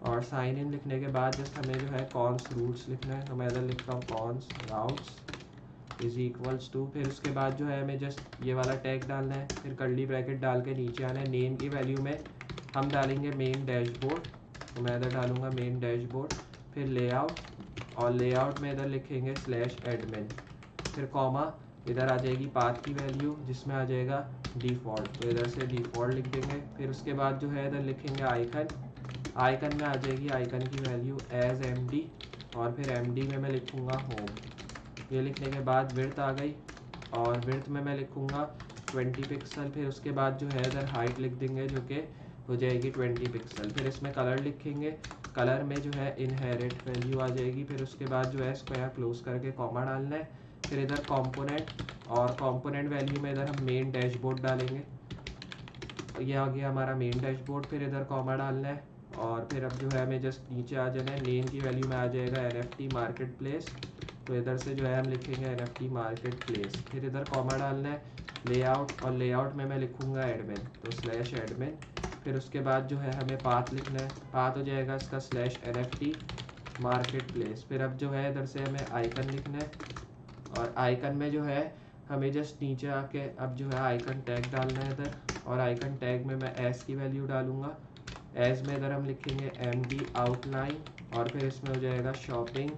और साइन इन लिखने के बाद जस्ट हमें जो है कॉन्स रूट्स लिखना है, तो मैं इधर लिखता हूँ const routes is equals to. फिर उसके बाद जो है हमें जस्ट ये वाला टैग डालना है, फिर कर्ली ब्रैकेट डाल के नीचे आना है। नेम की वैल्यू में हम डालेंगे मेन डैशबोर्ड, तो मैं इधर डालूँगा मेन डैशबोर्ड। फिर लेआउट, और लेआउट में इधर लिखेंगे /admin, फिर कॉमा, इधर आ जाएगी पाथ की वैल्यू जिसमें आ जाएगा डिफ़ॉल्ट, तो इधर से डिफ़ॉल्ट लिख देंगे। फिर उसके बाद जो है इधर लिखेंगे आइकन, आइकन में आ जाएगी आइकन की वैल्यू एज MD, और फिर MD में मैं लिखूँगा होम। ये लिखने के बाद विड्थ आ गई, और विड्थ में मैं लिखूँगा 20 पिक्सल। फिर उसके बाद जो है इधर हाइट लिख देंगे जो कि हो जाएगी 20 पिक्सल। फिर इसमें कलर लिखेंगे, कलर में जो है इनहेरिट वैल्यू आ जाएगी। फिर उसके बाद जो है इसको यहाँ क्लोज करके कॉमा डालना है। फिर इधर कंपोनेंट, और कंपोनेंट वैल्यू में इधर हम मेन डैशबोर्ड डालेंगे, ये आ गया हमारा मेन डैशबोर्ड। फिर इधर कॉमा डालना है, और फिर अब जो है हमें जस्ट नीचे आ जाना है। नेम की वैल्यू में आ जाएगा NFT मार्केट प्लेस, तो इधर से जो है हम लिखेंगे NFT मार्केट प्लेस। फिर इधर कॉमा डालना है लेआउट, और लेआउट में मैं लिखूँगा एडमिन, तो /admin। फिर उसके बाद जो है हमें पाथ लिखना है, पाथ हो जाएगा इसका /NFT मार्केट प्लेस। फिर अब जो है इधर से हमें आइकन लिखना है, और आइकन में जो है हमें जस्ट नीचे आके अब जो है आइकन टैग डालना है इधर, और आइकन टैग में मैं एस की वैल्यू डालूँगा। एज में इधर हम लिखेंगे MD आउटलाइन, और फिर इसमें हो जाएगा शॉपिंग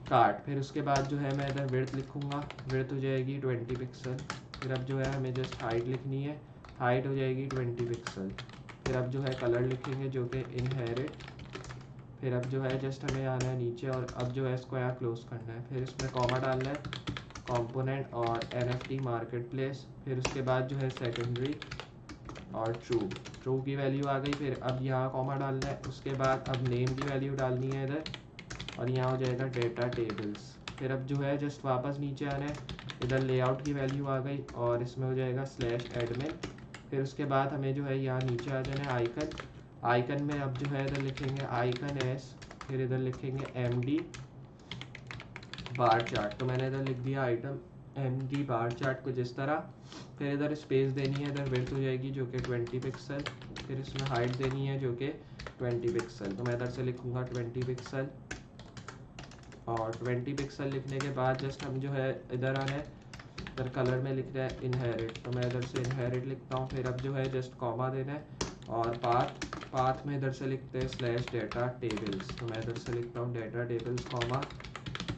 कार्ट। फिर उसके बाद जो है मैं इधर विड्थ लिखूँगा, विड्थ हो जाएगी 20 पिक्सल। फिर अब जो है हमें जस्ट हाइट लिखनी है, हाइट हो जाएगी 20 पिक्सल। फिर अब जो है कलर लिखेंगे जो कि इनहेरिट। फिर अब जो है जस्ट हमें आना है नीचे, और अब जो है इसको यहाँ क्लोज करना है। फिर इसमें कॉमा डालना है, कंपोनेंट और NFT मार्केट प्लेस। फिर उसके बाद जो है सेकेंडरी और ट्रू की वैल्यू आ गई। फिर अब यहाँ कॉमा डालना है, उसके बाद अब नेम की वैल्यू डालनी है इधर, और यहाँ हो जाएगा डेटा टेबल्स। फिर अब जो है जस्ट वापस नीचे आना है, इधर लेआउट की वैल्यू आ गई, और इसमें हो जाएगा /admin। फिर उसके बाद हमें जो है यहाँ नीचे आ जाना है आइकन, आइकन में अब जो है इधर लिखेंगे आइकन एस, फिर इधर लिखेंगे MD बार चार्ट, तो मैंने इधर लिख दिया आइटम MD बार चार्ट कुछ इस तरह। फिर इधर स्पेस देनी है, इधर विड्थ हो जाएगी जो कि 20 पिक्सल। फिर इसमें हाइट देनी है जो कि 20 पिक्सल, तो मैं इधर से लिखूँगा 20 पिक्सल। और 20 पिक्सल लिखने के बाद जस्ट हम जो है इधर आना है, इधर कलर में लिख रहा है इनहेरिट, तो मैं इधर से इनहेरिट लिखता हूँ। फिर अब जो है जस्ट कॉमा देना है, और पाथ में इधर से लिखते हैं /data tables, तो मैं इधर से लिखता हूँ डेटा टेबल्स कॉमा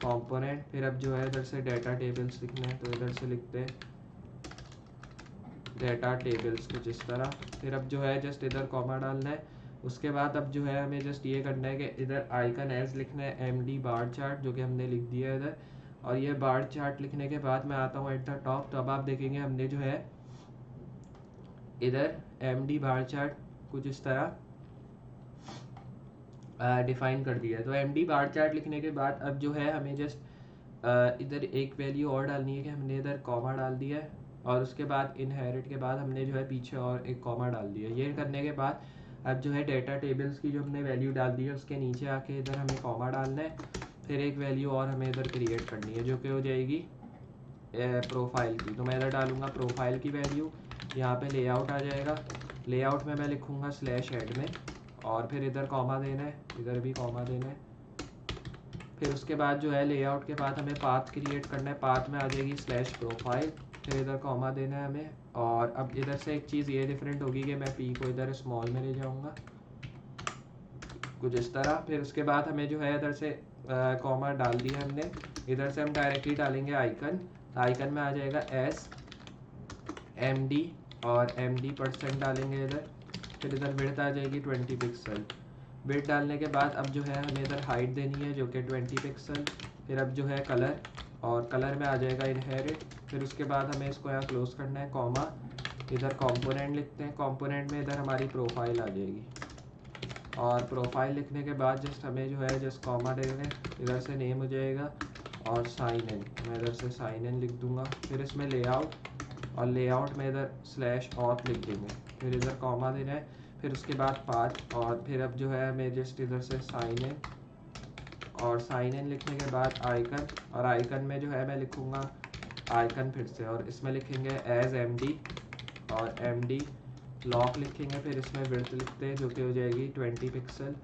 कंपोनेंट। फिर अब जो है इधर से डेटा टेबल्स लिखना है, तो इधर से लिखते हैं डेटा टेबल्स कुछ इस तरह। फिर अब जो है जस्ट इधर कॉमा डालना है। उसके बाद अब जो है हमें जस्ट ये करना है कि इधर आइकन एज लिखना है MD बार चार्ट, जो कि हमने लिख दिया है इधर। और ये बार चार्ट लिखने के बाद मैं आता हूँ एट द टॉप, तो अब आप देखेंगे हमने जो है इधर MD बार चार्ट कुछ इस तरह डिफाइन कर दिया है। तो MD बार चार्ट लिखने के बाद अब जो है हमें जस्ट इधर एक वैल्यू और डालनी है कि हमने इधर कॉमा डाल दिया है, और उसके बाद इनहेरिट के बाद हमने जो है पीछे और एक कॉमा डाल दिया। ये करने के बाद अब जो है डेटा टेबल्स की जो हमने वैल्यू डाल दी है उसके नीचे आके इधर हमें कॉमा डालना है। फिर एक वैल्यू और हमें इधर क्रिएट करनी है जो कि हो जाएगी प्रोफाइल की, तो मैं इधर डालूँगा प्रोफाइल की वैल्यू। यहाँ पे लेआउट आ जाएगा, लेआउट में मैं लिखूँगा /admin, और फिर इधर कॉमा देना है, इधर भी कॉमा देना है। फिर उसके बाद जो है लेआउट के बाद हमें पाथ क्रिएट करना है, पाथ में आ जाएगी /profile, फिर इधर कॉमा देना है हमें। और अब इधर से एक चीज़ ये डिफरेंट होगी कि मैं P को इधर स्मॉल में ले जाऊँगा कुछ इस तरह। फिर उसके बाद हमें जो है इधर से कॉमा डाल दिया हमने, इधर से हम डायरेक्टली डालेंगे आइकन, आइकन में आ जाएगा MD और MD% डालेंगे इधर। फिर इधर विड्थ आ जाएगी 20 पिक्सल। विड्थ डालने के बाद अब जो है हमें इधर हाइट देनी है जो कि 20 पिक्सल। फिर अब जो है कलर, और कलर में आ जाएगा इनहेरिट। फिर उसके बाद हमें इसको यहाँ क्लोज करना है, कॉमा, इधर कंपोनेंट लिखते हैं। कंपोनेंट में इधर हमारी प्रोफाइल आ जाएगी, और प्रोफाइल लिखने के बाद जस्ट हमें जो है जस्ट कॉमा दे दें, इधर से नेम हो जाएगा, और साइन इन, मैं इधर से साइन इन लिख दूंगा। फिर इसमें लेआउट, और लेआउट में इधर स्लैश ऑथ लिख देंगे, फिर इधर कॉमा देना है, फिर उसके बाद पाथ, और फिर अब जो है हमें जस्ट इधर से साइन इन, और साइन इन लिखने के बाद आइकन, और आइकन में जो है मैं लिखूँगा आइकन फिर से, और इसमें लिखेंगे एज MD, और MD लॉक लिखेंगे। फिर इसमें विड्थ लिखते हैं जो कि हो जाएगी 20 पिक्सल,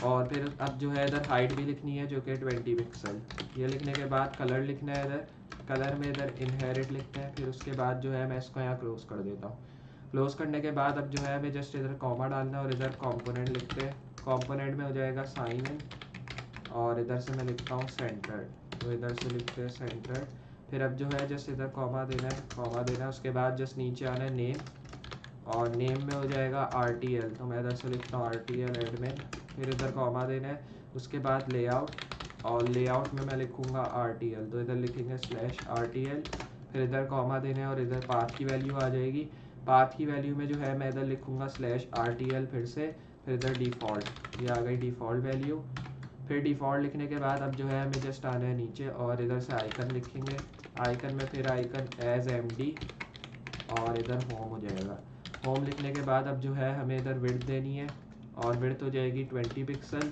और फिर अब जो है इधर हाइट भी लिखनी है जो कि 20 पिक्सल। ये लिखने के बाद कलर लिखना है, इधर कलर में इधर इनहेरिट लिखते हैं। फिर उसके बाद जो है मैं इसको यहाँ क्लोज कर देता हूँ। क्लोज करने के बाद अब जो है हमें जस्ट इधर कॉमा डालना है, और इधर कंपोनेंट लिखते हैं। कंपोनेंट में हो जाएगा साइन इन, और इधर से मैं लिखता हूँ सेंटर्ड, तो इधर से लिखते हैं सेंटर्ड। फिर अब जो है जस्ट इधर कॉमा देना है, कॉमा देना है। उसके बाद जस्ट नीचे आना है नेम, और नेम में हो जाएगा RTL, तो मैं इधर से लिखता हूँ RTL एडमिन। फिर इधर कॉमा देना है। उसके बाद लेआउट, और लेआउट में मैं लिखूँगा RTL, तो इधर लिखेंगे /RTL। फिर इधर कॉमा देना है, और इधर पाथ की वैल्यू आ जाएगी। पाथ की वैल्यू में जो है मैं इधर लिखूँगा /RTL फिर से। फिर इधर डिफ़ॉल्ट, ये आ गई डिफ़ॉल्ट वैल्यू। फिर डिफ़ॉल्ट लिखने के बाद अब जो है हमें जस्ट आना है नीचे, और इधर से आइकन लिखेंगे। आइकन में फिर आइकन एज MD, और इधर होम हो जाएगा। होम लिखने के बाद अब जो है हमें इधर विड्थ देनी है, और विड्थ हो जाएगी 20 पिक्सल।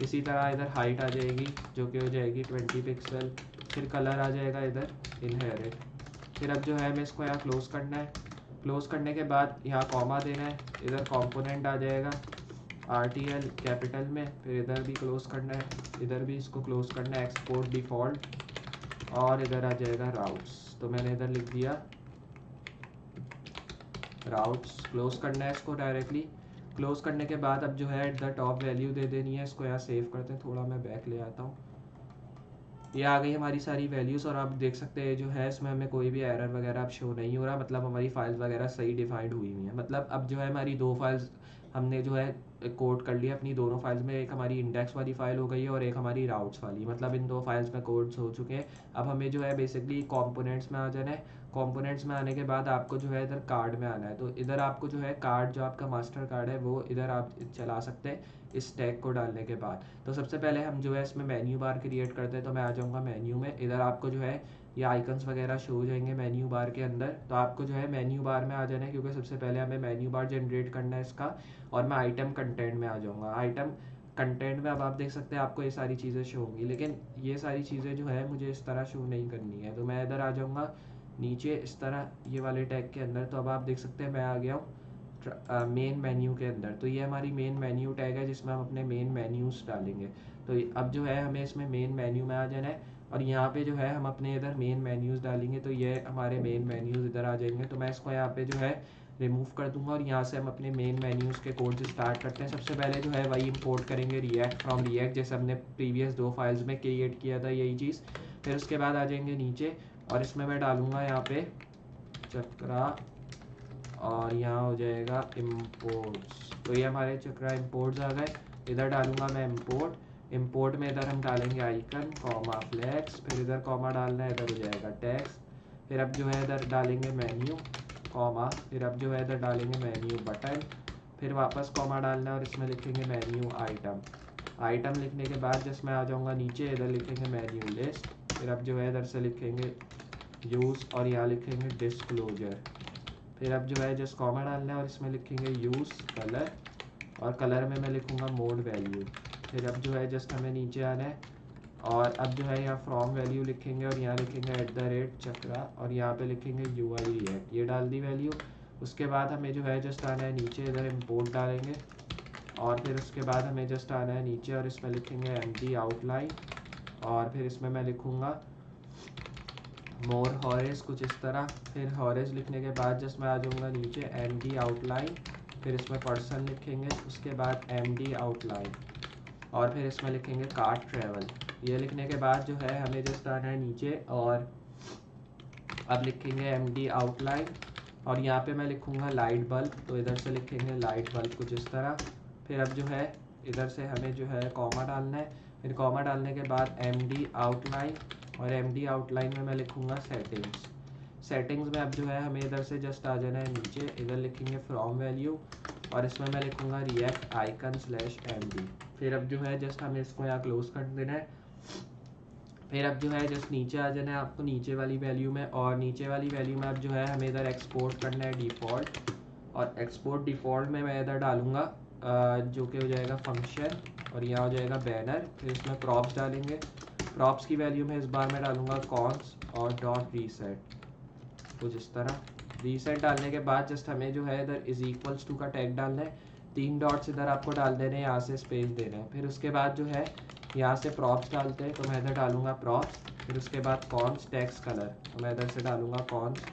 इसी तरह इधर हाइट आ जाएगी जो कि हो जाएगी 20 पिक्सल। फिर कलर आ जाएगा इधर इनहेरिट। फिर अब जो है हमें इसको यहाँ क्लोज करना है। क्लोज करने के बाद यहाँ कॉमा देना है, इधर कंपोनेंट आ जाएगा RTL कैपिटल में। फिर इधर भी क्लोज करना है, इधर भी इसको क्लोज करना है, एक्सपोर्ट डिफ़ॉल्ट, और इधर आ जाएगा राउट्स, तो मैंने इधर लिख दिया राउट्स। क्लोज करना है इसको डायरेक्टली। क्लोज करने के बाद अब जो है एट द टॉप वैल्यू दे देनी है। इसको यहाँ सेव करते हैं, थोड़ा मैं बैक ले आता हूँ। ये आ गई हमारी सारी वैल्यूज़, और आप देख सकते हैं जो है इसमें हमें कोई भी एरर वगैरह अब शो नहीं हो रहा, मतलब हमारी फाइल्स वगैरह सही डिफाइंड हुई हुई हैं। मतलब अब जो है हमारी दो फाइल्स हमने जो है कोड कर लिया अपनी दोनों फाइल्स में। एक हमारी इंडेक्स वाली फाइल हो गई है, और एक हमारी राउट्स वाली, मतलब इन दो फाइल्स में कोड्स हो चुके हैं। अब हमें जो है बेसिकली कंपोनेंट्स में आ जाना है। कंपोनेंट्स में आने के बाद आपको जो है इधर कार्ड में आना है, तो इधर आपको जो है कार्ड, जो आपका मास्टर कार्ड है वो इधर आप चला सकते हैं इस टैग को डालने के बाद। तो सबसे पहले हम जो है इसमें मेन्यू बार क्रिएट करते हैं, तो मैं आ जाऊँगा मेन्यू में। इधर आपको जो है ये आइकन्स वगैरह शो हो जाएंगे मेन्यू बार के अंदर, तो आपको जो है मेन्यू बार में आ जाना है, क्योंकि सबसे पहले हमें मेन्यू बार जनरेट करना है इसका। और मैं आइटम कंटेंट में आ जाऊँगा। आइटम कंटेंट में अब आप देख सकते हैं आपको ये सारी चीज़ें शो होंगी, लेकिन ये सारी चीज़ें जो है मुझे इस तरह शो नहीं करनी है, तो मैं इधर आ जाऊँगा नीचे इस तरह ये वाले टैग के अंदर। तो अब आप देख सकते हैं मैं आ गया हूँ मेन मेन्यू के अंदर। तो ये हमारी मेन मेन्यू टैग है जिसमें हम अपने मेन मेन्यूज़ डालेंगे। तो अब जो है हमें इसमें मेन मेन्यू में आ जाना है, और यहाँ पे जो है हम अपने इधर मेन मेन्यूज़ डालेंगे, तो ये हमारे मेन मेन्यूज़ इधर आ जाएंगे। तो मैं इसको यहाँ पे जो है रिमूव कर दूंगा, और यहाँ से हम अपने मेन मेन्यूज़ के कोड से स्टार्ट करते हैं। सबसे पहले जो है वही इंपोर्ट करेंगे रिएक्ट फ्रॉम रिएक्ट, जैसे हमने प्रीवियस दो फाइल्स में क्रिएट किया था यही चीज़। फिर उसके बाद आ जाएंगे नीचे, और इसमें मैं डालूँगा यहाँ पे चक्रा, और यहाँ हो जाएगा इम्पोर्ट्स। तो ये हमारे चक्रा इम्पोर्ट्स आ गए। इधर डालूँगा मैं इम्पोर्ट में इधर हम डालेंगे आइकन कॉमा फ्लेक्स। फिर इधर कॉमा डालना है, इधर हो जाएगा टैक्स। फिर अब जो है इधर डालेंगे मेन्यू कॉमा, फिर अब जो है इधर डालेंगे मेन्यू बटन। फिर वापस कॉमा डालना है, और इसमें लिखेंगे मेन्यू आइटम लिखने के बाद जस्ट मैं आ जाऊँगा नीचे, इधर लिखेंगे मेन्यू लिस्ट। फिर अब जो है इधर से लिखेंगे यूज़, और यहाँ लिखेंगे डिस्क्लोजर। फिर अब जो है जस्ट कॉमा डालना है, और इसमें लिखेंगे यूज़ कलर, और कलर में मैं लिखूँगा मोड वैल्यू। फिर अब जो है जस्ट हमें नीचे आना है, और अब जो है यहाँ फ्रॉम वैल्यू लिखेंगे, और यहाँ लिखेंगे @चक्रा, और यहाँ पे लिखेंगे UI रिएक्ट। ये डाल दी वैल्यू। उसके बाद हमें जो है जस्ट आना है नीचे, इधर इम्पोर्ट डालेंगे, और फिर उसके बाद हमें जस्ट आना है नीचे, और इसमें लिखेंगे MD आउटलाइन, और फिर इसमें मैं लिखूँगा मोर हॉरेस, कुछ इस तरह। फिर हॉरेस लिखने के बाद जस्ट मैं आ जाऊँगा नीचे MD आउटलाइन, फिर इसमें पर्सन लिखेंगे, उसके बाद MD आउटलाइन, और फिर इसमें लिखेंगे कार्ट ट्रेवल। ये लिखने के बाद जो है हमें जस्ट आना है नीचे, और अब लिखेंगे MD आउटलाइन, और यहाँ पे मैं लिखूँगा लाइट बल्ब, तो इधर से लिखेंगे लाइट बल्ब कुछ इस तरह। फिर अब जो है इधर से हमें जो है कॉमा डालना है, फिर कॉमा डालने के बाद MD आउटलाइन, और MD आउटलाइन में मैं लिखूँगा सेटिंग्स। सेटिंग्स में अब जो है हमें इधर से जस्ट आ जाना है नीचे, इधर लिखेंगे फ्रॉम वैल्यू, और इसमें मैं लिखूँगा रिएक्ट आइकन स्लैश MD। फिर अब जो है जस्ट हमें इसको यहाँ क्लोज कर देना है। फिर अब जो है जस्ट नीचे आ जाना है आपको नीचे वाली वैल्यू में, और नीचे वाली वैल्यू में अब जो है हमें इधर एक्सपोर्ट करना है डिफ़ॉल्ट, और एक्सपोर्ट डिफ़ॉल्ट में मैं इधर डालूँगा जो कि हो जाएगा फंक्शन, और यहाँ हो जाएगा बैनर। फिर इसमें प्रॉप्स डालेंगे, प्रॉप्स की वैल्यू में इस बार मैं डालूँगा कॉन्स और डॉट रीसेट, कुछ इस तरह। रीसेट डालने के बाद जस्ट हमें जो है इधर इज इक्वल्स टू का टैग डालना है, 3 डॉट्स इधर आपको डाल देने हैं, यहाँ से स्पेस देना है। फिर उसके बाद जो है यहाँ से प्रॉप्स डालते हैं, तो मैं इधर डालूँगा प्रॉप्स। फिर उसके बाद कॉन्स टेक्स्ट कलर, तो मैं इधर से डालूँगा const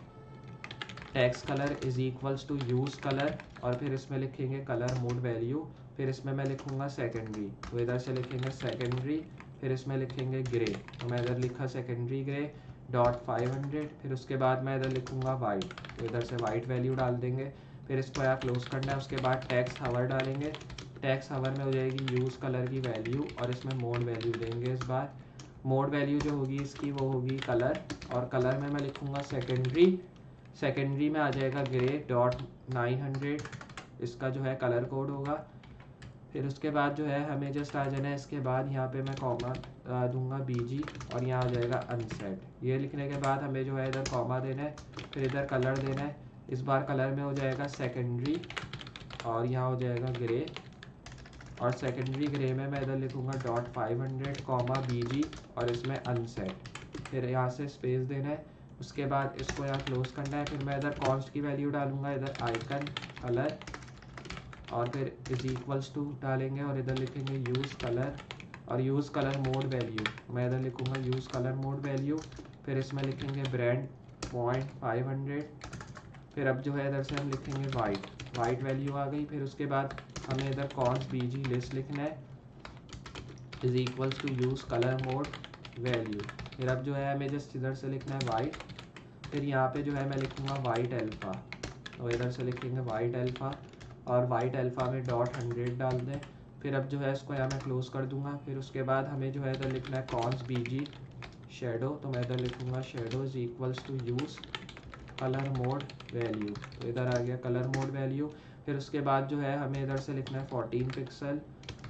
text colour is equals to use colour, और फिर इसमें लिखेंगे कलर मोड वैल्यू। फिर इसमें मैं लिखूँगा सेकेंडरी, तो इधर से लिखेंगे सेकेंडरी। फिर इसमें लिखेंगे ग्रे, तो मैं इधर लिखा सेकेंडरी ग्रे डॉट 500। फिर उसके बाद मैं इधर लिखूँगा वाइट, तो इधर से वाइट वैल्यू डाल देंगे। फिर इसको यहाँ क्लोज करना है। उसके बाद टैक्स हावर डालेंगे, टैक्स हावर में हो जाएगी यूज़ कलर की वैल्यू, और इसमें मोड वैल्यू देंगे। इस बार मोड वैल्यू जो होगी इसकी वो होगी कलर, और कलर में मैं लिखूँगा सेकेंडरी, सेकेंडरी में आ जाएगा ग्रे डॉट 900, इसका जो है कलर कोड होगा। फिर उसके बाद जो है हमें जस्ट आ जाना है, इसके बाद यहाँ पे मैं कॉमा दूंगा BG, और यहाँ आ जाएगा अनसेट। ये लिखने के बाद हमें जो है इधर कॉमा देना है, फिर इधर कलर देना है। इस बार कलर में हो जाएगा सेकेंडरी, और यहाँ हो जाएगा ग्रे, और सेकेंडरी ग्रे में मैं इधर लिखूँगा डॉट 500 कॉमा BG, और इसमें अनसेट। फिर यहाँ से स्पेस देना है। उसके बाद इसको यहाँ क्लोज करना है। फिर मैं इधर कॉस्ट की वैल्यू डालूँगा, इधर आइकन कलर, और फिर इज इक्वल्स टू डालेंगे, और इधर लिखेंगे यूज़ कलर, और यूज़ कलर मोड वैल्यू, मैं इधर लिखूँगा यूज़ कलर मोड वैल्यू। फिर इसमें लिखेंगे ब्रांड पॉइंट 500। फिर अब जो है इधर से हम लिखेंगे वाइट, वाइट वैल्यू आ गई। फिर उसके बाद हमें इधर कॉन्स BG लिस्ट लिखना है, is equals to use colour mode value. फिर अब जो है हमें जस्ट इधर से लिखना है वाइट। फिर यहाँ पे जो है मैं लिखूँगा वाइट अल्फ़ा, तो इधर से लिखेंगे वाइट अल्फ़ा, और वाइट अल्फ़ा में डॉट 100 डाल दें। फिर अब जो है इसको यहाँ मैं क्लोज कर दूँगा। फिर उसके बाद हमें जो है इधर लिखना है कॉन्स BG शेडो, तो मैं इधर लिखूँगा shadow is equals to use colour mode value, तो इधर आ गया कलर मोड वैल्यू। फिर उसके बाद जो है हमें इधर से लिखना है 14 पिक्सल,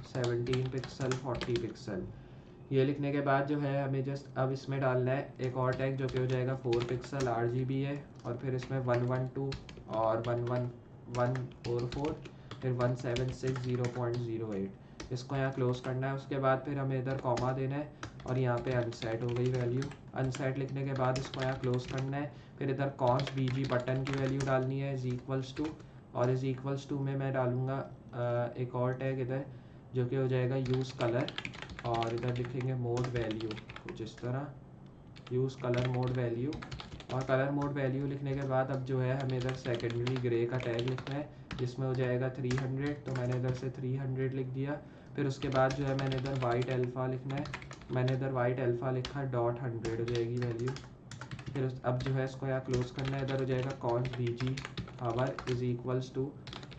17 पिक्सल, 40 पिक्सल। ये लिखने के बाद जो है हमें जस्ट अब इसमें डालना है एक और टैग जो कि हो जाएगा 4 पिक्सल RGB है, और फिर इसमें 112 और 11144, फिर 1760.08, इसको यहाँ क्लोज करना है। उसके बाद फिर हमें इधर कॉमा देना है, और यहाँ पे अनसेट हो गई वैल्यू। अनसेट लिखने के बाद इसको यहाँ क्लोज करना है। फिर इधर कॉन्स BG बटन की वैल्यू डालनी है इज इक्वल्स टू, और इज इक्वल्स टू में मैं डालूँगा एक और टैग इधर जो कि हो जाएगा यूज़ कलर, और इधर लिखेंगे मोड वैल्यू, कुछ इस तरह यूज़ कलर मोड वैल्यू। और कलर मोड वैल्यू लिखने के बाद अब जो है हमें इधर सेकेंडरी ग्रे का टैग लिखना है, जिसमें हो जाएगा 300, तो मैंने इधर से 300 लिख दिया। फिर उसके बाद जो है मैंने इधर वाइट अल्फ़ा लिखना है, मैंने इधर वाइट अल्फ़ा लिखा डॉट 100 हो जाएगी वैल्यू। फिर अब जो है इसको यहाँ क्लोज करना है, इधर हो जाएगा const BG hover is equals to,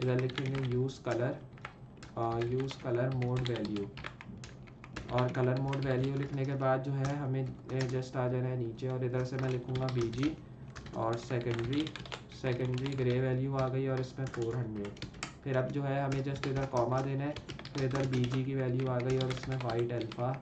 इधर लिखेंगे यूज़ कलर मोड वैल्यू, और कलर मोड वैल्यू लिखने के बाद जो है हमें जस्ट आ जाना है नीचे, और इधर से मैं लिखूँगा BG, और सेकेंडरी ग्रे वैल्यू आ गई, और इसमें 400। फिर अब जो है हमें जस्ट इधर कॉमा देना है, फिर इधर BG की वैल्यू आ गई, और इसमें वाइट अल्फ़ा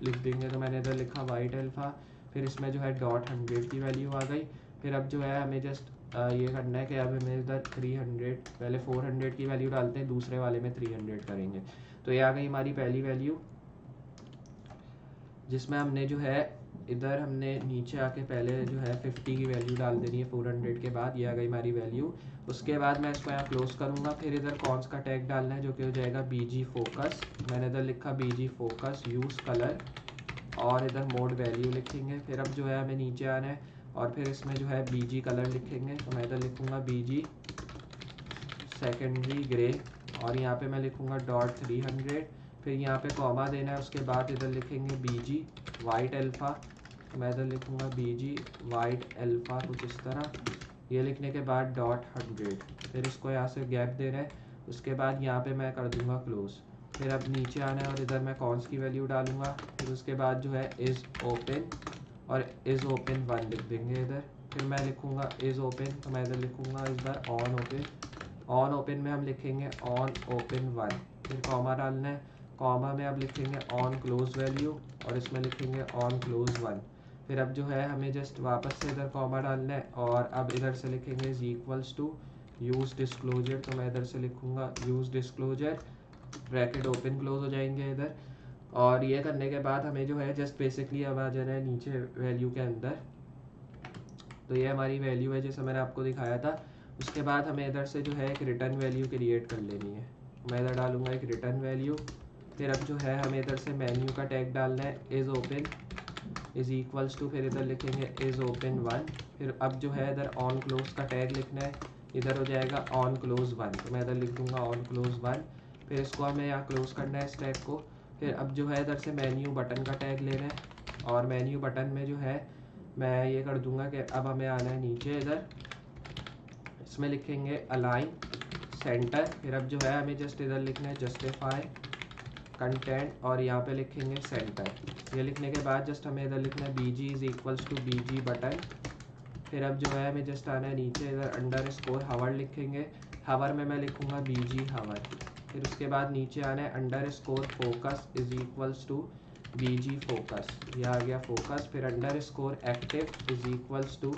लिख देंगे, तो मैंने इधर लिखा वाइट अल्फ़ा। फिर इसमें जो है डॉट 100 की वैल्यू आ गई। फिर अब जो है हमें जस्ट ये करना है कि अब हमें इधर 300, पहले 400 की वैल्यू डालते हैं, दूसरे वाले में 300 करेंगे। तो ये आ गई हमारी पहली वैल्यू, जिसमें हमने जो है इधर हमने नीचे आके पहले जो है 50 की वैल्यू डाल देनी है 400 के बाद, ये आ गई हमारी वैल्यू। उसके बाद मैं इसको यहाँ क्लोज करूँगा। फिर इधर कॉन्स का टैग डालना है जो कि हो जाएगा BG फोकस, मैंने इधर लिखा BG फोकस यूज़ कलर, और इधर मोड वैल्यू लिखेंगे। फिर अब जो है हमें नीचे आना है, और फिर इसमें जो है BG कलर लिखेंगे, तो मैं इधर लिखूँगा BG सेकेंडरी ग्रे, और यहाँ पे मैं लिखूँगा डॉट 300। फिर यहाँ पे कॉमा देना है। उसके बाद इधर लिखेंगे BG वाइट अल्फ़ा, तो मैं इधर लिखूँगा BG वाइट अल्फ़ा, कुछ इस तरह। ये लिखने के बाद डॉट 100, फिर इसको यहाँ से गैप देना है। उसके बाद यहाँ पे मैं कर दूंगा क्लोज। फिर अब नीचे आना है और इधर मैं कॉन्स की वैल्यू डालूंगा। फिर उसके बाद जो है इज़ ओपन और इज़ ओपन 1 लिख देंगे इधर। फिर मैं लिखूंगा इज़ ओपन, तो मैं इधर लिखूंगा इधर ऑन ओपन। ऑन ओपन में हम लिखेंगे ऑन ओपन 1। फिर कॉमा डालना है, कॉमा में अब लिखेंगे ऑन क्लोज वैल्यू और इसमें लिखेंगे ऑन क्लोज 1। फिर अब जो है हमें जस्ट वापस से इधर कॉमा डालना है और अब इधर से लिखेंगे is equals to use disclosure, तो मैं इधर से लिखूंगा use disclosure, bracket open close हो जाएंगे इधर। और ये करने के बाद हमें जो है जस्ट बेसिकली अब आ जाना है नीचे वैल्यू के अंदर। तो ये हमारी वैल्यू है जैसे मैंने आपको दिखाया था। उसके बाद हमें इधर से जो है एक रिटर्न वैल्यू क्रिएट कर लेनी है। मैं इधर डालूंगा एक रिटर्न वैल्यू। फिर अब जो है हमें इधर से मेन्यू का टैग डालना है is open is equals to, फिर इधर लिखेंगे इज़ ओपन 1। फिर अब जो है इधर ऑन क्लोज का टैग लिखना है, इधर हो जाएगा ऑन क्लोज 1, तो मैं इधर लिख दूंगा ऑन क्लोज 1। फिर इसको हमें यहाँ क्लोज करना है इस टैग को। फिर अब जो है इधर से मेन्यू बटन का टैग लेना है और मेन्यू बटन में जो है मैं ये कर दूंगा कि अब हमें आना है नीचे इधर, इसमें लिखेंगे अलाइन सेंटर। फिर अब जो है हमें जस्ट इधर लिखना है जस्टिफाई कंटेंट और यहाँ पे लिखेंगे सेंटर। ये लिखने के बाद जस्ट हमें इधर लिखना है BG is equals to BG button. फिर अब जो है हमें जस्ट आना है नीचे इधर अंडर स्कोर हावर लिखेंगे, हावर में मैं लिखूँगा BG हावर। फिर उसके बाद नीचे आना है underscore focus is equals to BG focus, यह आ गया फोकस। फिर underscore active is equals to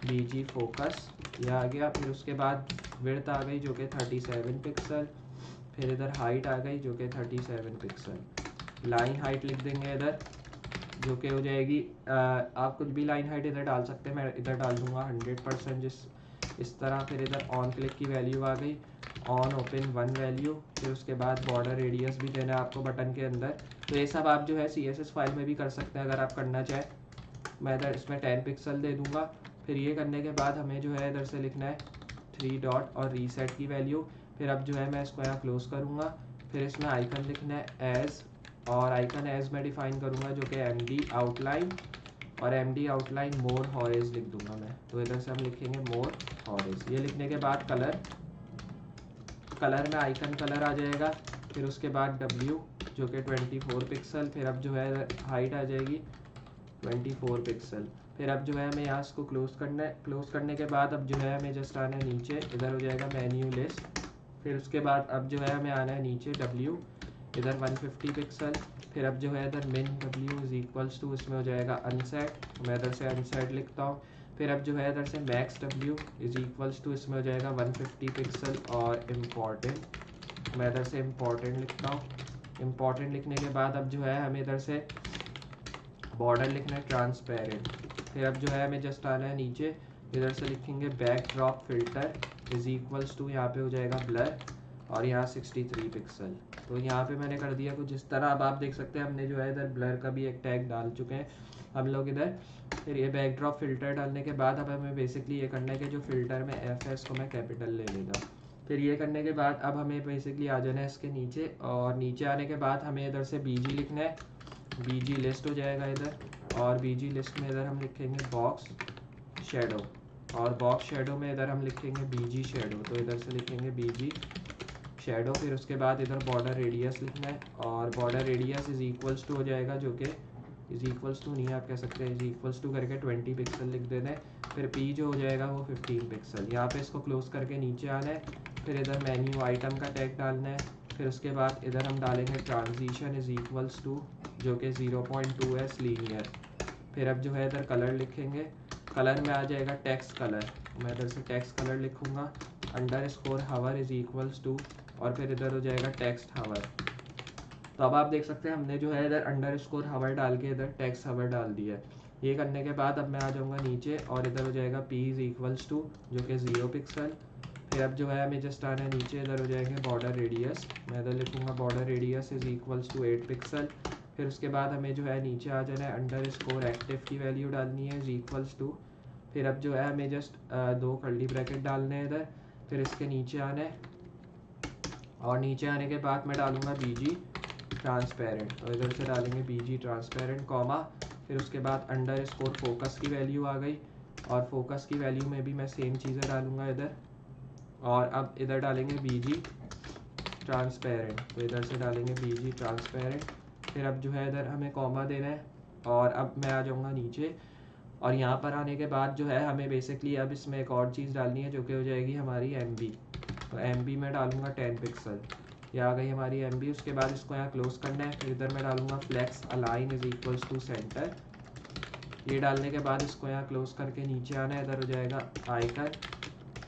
BG focus, यह आ गया। फिर उसके बाद विड्थ आ गई जो कि 37 पिक्सल। फिर इधर हाइट आ गई जो कि 37 पिक्सल। लाइन हाइट लिख देंगे इधर जो कि हो जाएगी आप कुछ भी लाइन हाइट इधर डाल सकते हैं, मैं इधर डाल दूंगा 100% जिस इस तरह। फिर इधर ऑन क्लिक की वैल्यू आ गई, ऑन ओपन 1 वैल्यू। फिर उसके बाद बॉर्डर रेडियस भी देना है आपको बटन के अंदर। तो ये सब आप जो है CSS फाइल में भी कर सकते हैं अगर आप करना चाहें। मैं इधर इसमें 10 पिक्सल दे दूँगा। फिर ये करने के बाद हमें जो है इधर से लिखना है 3 डॉट और रीसेट की वैल्यू। फिर अब जो है मैं इसको यहाँ क्लोज करूँगा। फिर इसमें आइकन लिखना है एज, और आइकन एज में डिफाइन करूँगा जो कि MD आउटलाइन, और MD आउटलाइन मोर हॉरेज लिख दूंगा मैं। तो इधर से हम लिखेंगे मोर हॉरेज। ये लिखने के बाद कलर में आइकन कलर आ जाएगा। फिर उसके बाद W जो कि 24 पिक्सल। फिर अब जो है हाइट आ जाएगी 24 पिक्सल। फिर अब जो है हमें यहाँ इसको क्लोज करना है। क्लोज करने के बाद अब जो है हमें जस्ट आना है नीचे, इधर हो जाएगा मेन्यू लिस्ट। फिर उसके बाद अब जो है हमें आना है नीचे W, इधर 150 पिक्सल। फिर अब जो है इधर min W is equals to, इसमें हो जाएगा अनसेट, मैं इधर से अनसेट लिखता हूँ। फिर अब जो है इधर से max W is equals to, इसमें हो जाएगा 150 पिक्सल। और इम्पॉर्टेंट, मैं इधर से इम्पॉर्टेंट लिखता हूँ। इम्पॉर्टेंट लिखने के बाद अब जो है हमें इधर से बॉर्डर लिखना है ट्रांसपेरेंट। फिर अब जो है हमें जस्ट आना है नीचे, इधर से लिखेंगे backdrop filter is equals to, यहाँ पे हो जाएगा ब्लर और यहाँ 63 पिक्सल। तो यहाँ पे मैंने कर दिया कुछ इस तरह। अब आप देख सकते हैं हमने जो है इधर ब्लर का भी एक टैग डाल चुके हैं हम लोग इधर। फिर ये बैकड्रॉप फिल्टर डालने के बाद अब हमें बेसिकली ये करना है कि जो फिल्टर में F है इसको मैं कैपिटल ले लेता हूँ। फिर ये करने के बाद अब हमें बेसिकली आ जाना है इसके नीचे, और नीचे आने के बाद हमें इधर से BG लिखना है, BG लिस्ट हो जाएगा इधर। और BG लिस्ट में इधर हम लिखेंगे बॉक्स शेडो, और बॉक्स शेडो में इधर हम लिखेंगे BG शेडो, तो इधर से लिखेंगे BG शेडो। फिर उसके बाद इधर बॉर्डर रेडियस लिखना है, और border radius is equals to हो जाएगा जो कि इज इक्वल्स टू नहीं आप कह सकते हैं, इज इक्वल्स टू करके 20 पिक्सल लिख देना है। फिर P जो हो जाएगा वो 15 पिक्सल। यहाँ पे इसको क्लोज करके नीचे आना है। फिर इधर मेन्यू आइटम का टैग डालना है। फिर उसके बाद इधर हम डालेंगे ट्रांजिशन इज इक्वल्स टू जो कि 0.2s लीनियर। फिर अब जो है इधर कलर लिखेंगे, कलर में आ जाएगा टेक्स्ट कलर, मैं इधर से टेक्स्ट कलर लिखूँगा। Underscore hover is equals to, और फिर इधर हो जाएगा टेक्स्ट हावर। तो अब आप देख सकते हैं हमने जो है इधर अंडर स्कोर हावर डाल के इधर टेक्स्ट हावर डाल दिया है। ये करने के बाद अब मैं आ जाऊँगा नीचे, और इधर हो जाएगा P इज इक्वल्स टू जो कि 0 पिक्सल। फिर अब जो है हमें जस्ट आना है नीचे, इधर हो जाएंगे बॉर्डर रेडियस, मैं इधर लिखूँगा border radius is equals to 8 pixel. फिर उसके बाद हमें जो है नीचे आ जाना है, अंडर स्कोर एक्टिव की वैल्यू डालनी है इज इक्वल्स टू। फिर अब जो है हमें जस्ट 2 कर्ली ब्रैकेट डालने हैं इधर। फिर इसके नीचे आना है, और नीचे आने के बाद मैं डालूंगा BG ट्रांसपेरेंट, तो इधर से डालेंगे BG ट्रांसपेरेंट कॉमा। फिर उसके बाद अंडर स्कोर फोकस की वैल्यू आ गई, और फोकस की वैल्यू में भी मैं सेम चीज़ें डालूंगा इधर। और अब इधर डालेंगे BG ट्रांसपेरेंट, तो इधर से डालेंगे BG ट्रांसपेरेंट। फिर अब जो है इधर हमें कॉमा देना है और अब मैं आ जाऊँगा नीचे और यहाँ पर आने के बाद जो है हमें बेसिकली अब इसमें एक और चीज़ डालनी है जो कि हो जाएगी हमारी MB। तो MB में डालूँगा 10 पिक्सल, ये आ गई हमारी MB। उसके बाद इसको यहाँ क्लोज करना है। फिर इधर मैं डालूँगा flex align is equals to centre. ये डालने के बाद इसको यहाँ क्लोज करके नीचे आना है, इधर हो जाएगा आइकन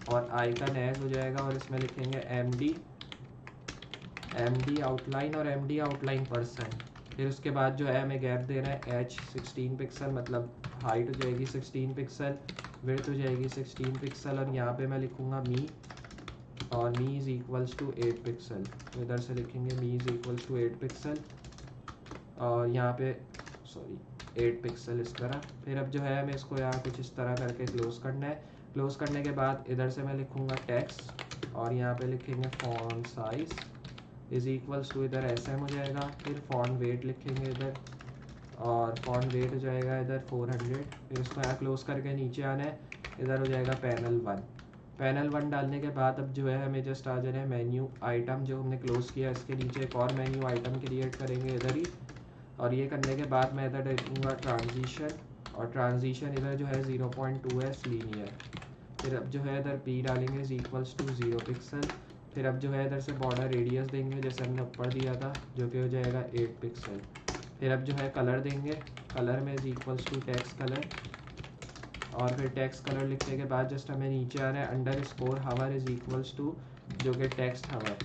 और आइकन एज हो जाएगा और इसमें लिखेंगे MD आउटलाइन और MD आउटलाइन पर्सन। फिर उसके बाद जो है हमें गैप देना है H 16 पिक्सल, मतलब हाइट हो जाएगी 16 पिक्सल, विड्थ हो जाएगी 16 पिक्सल और यहाँ पे मैं लिखूँगा मी और me is equals to 8 pixel. तो इधर से लिखेंगे me is equals to 8 pixel और यहाँ पे 8 पिक्सल इस तरह। फिर अब जो है हमें इसको यहाँ कुछ इस तरह करके क्लोज करना है। क्लोज करने के बाद इधर से मैं लिखूँगा टेक्स्ट और यहाँ पे लिखेंगे font size is equals to इधर SM हो जाएगा। फिर फॉन्ट वेट लिखेंगे इधर और फॉन्ट वेट हो जाएगा इधर 400। फिर इसको यहाँ क्लोज करके नीचे आना है, इधर हो जाएगा पैनल 1। पैनल 1 डालने के बाद अब जो है हमें जस्ट आ जाना है मेन्यू आइटम जो हमने क्लोज किया, इसके नीचे एक और मेन्यू आइटम क्रिएट करेंगे इधर ही। और ये करने के बाद मैं इधर डालूँगा ट्रांजिशन और ट्रांजिशन इधर जो है 0.2s लीनियर। फिर अब जो है इधर P डालेंगे इज इक्वल्स टू 0 पिक्सल। फिर अब जो है इधर से बॉर्डर रेडियस देंगे जैसे हमने ऊपर दिया था जो कि हो जाएगा 8 पिक्सल। फिर अब जो है कलर देंगे, कलर में is equals to text colour और फिर टेक्स्ट कलर लिखने के बाद जस्ट हमें नीचे आना है underscore hover is equals to जो कि टेक्स्ट हावर।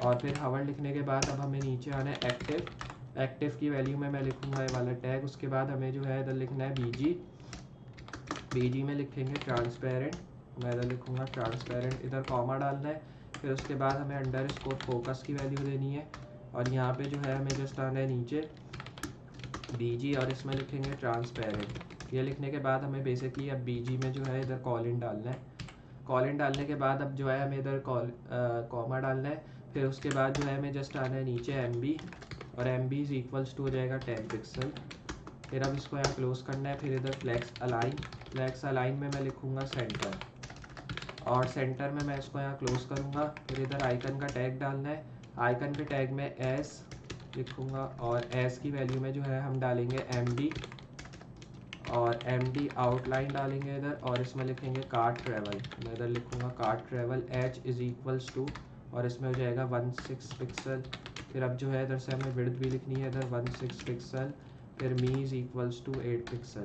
और फिर हावर लिखने के बाद अब हमें नीचे आना है एक्टिव। एक्टिव की वैल्यू में मैं लिखूँगा ये वाला टैग। उसके बाद हमें जो है इधर लिखना है BG में लिखेंगे ट्रांसपेरेंट, मैं इधर लिखूँगा ट्रांसपेरेंट, इधर कॉमा डालना है। फिर उसके बाद हमें अंडरस्कोर फोकस की वैल्यू देनी है और यहाँ पे जो है हमें जस्ट आना है नीचे BG और इसमें लिखेंगे ट्रांसपेरेंट। ये लिखने के बाद हमें बेसिकली अब BG में जो है इधर कॉलन डालना है। कॉलन डालने के बाद अब जो है हमें इधर कॉमा डालना है। फिर उसके बाद जो है हमें जस्ट आना है नीचे MB और MB इज इक्वल्स टू हो जाएगा 10 पिक्सल। फिर अब इसको यहाँ क्लोज करना है। फिर इधर फ्लेक्स अलाइन में मैं लिखूँगा सेंटर और सेंटर में मैं इसको यहाँ क्लोज करूँगा। फिर इधर आइकन का टैग डालना है, आइकन के टैग में S लिखूँगा और S की वैल्यू में जो है हम डालेंगे MD और MD आउटलाइन डालेंगे इधर और इसमें लिखेंगे कार्ट ट्रेवल, मैं इधर लिखूँगा cart travel H is equals to और इसमें हो जाएगा 16 पिक्सल। फिर अब जो है इधर से हमें विड्थ भी लिखनी है इधर 16 पिक्सल। फिर me is equals to 8 pixel.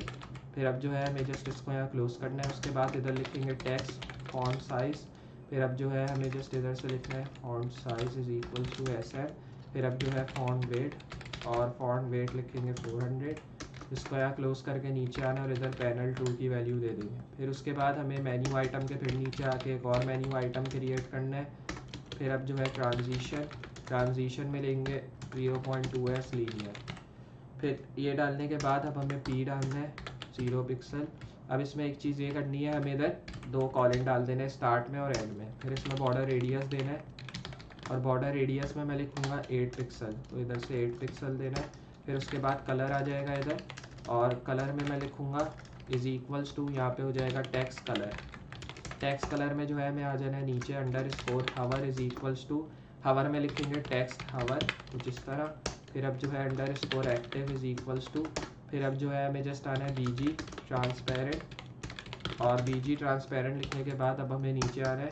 फिर अब जो है हमें जस्ट इसको यहाँ क्लोज करना है। उसके बाद इधर लिखेंगे टेक्स्ट फॉन्ट साइज़। फिर अब जो है हमें जस्ट इधर से लिखना है font size is equals to SM। फिर अब जो है फॉन्ट वेट और फॉन्ट वेट लिखेंगे 400। इसको यहाँ क्लोज करके नीचे आना और इधर पैनल 2 की वैल्यू दे देंगे। फिर उसके बाद हमें मेन्यू आइटम के फिर नीचे आके एक और मेन्यू आइटम क्रिएट करना है। फिर अब जो है ट्रांजिशन में लेंगे 0.2s लीनियर। फिर ये डालने के बाद अब हमें P डालना है 0 पिक्सल। अब इसमें एक चीज़ ये करनी है, हमें इधर 2 कॉलन डाल देने हैं स्टार्ट में और एंड में। फिर इसमें बॉर्डर रेडियस देना है और बॉर्डर रेडियस में मैं लिखूँगा 8 पिक्सल, तो इधर से 8 पिक्सल देना है। फिर उसके बाद कलर आ जाएगा इधर और कलर में मैं लिखूँगा इज़ इक्वल्स टू, यहाँ पे हो जाएगा टेक्स्ट कलर। टेक्स्ट कलर में जो है हमें आ जाना है नीचे underscore hover is equals to, hover में लिखेंगे टेक्स्ट हावर कुछ इस तरह। फिर अब जो है underscore active is equals to, फिर अब जो है हमें जस्ट आना है BG ट्रांसपेरेंट और BG ट्रांसपेरेंट लिखने के बाद अब हमें नीचे आना है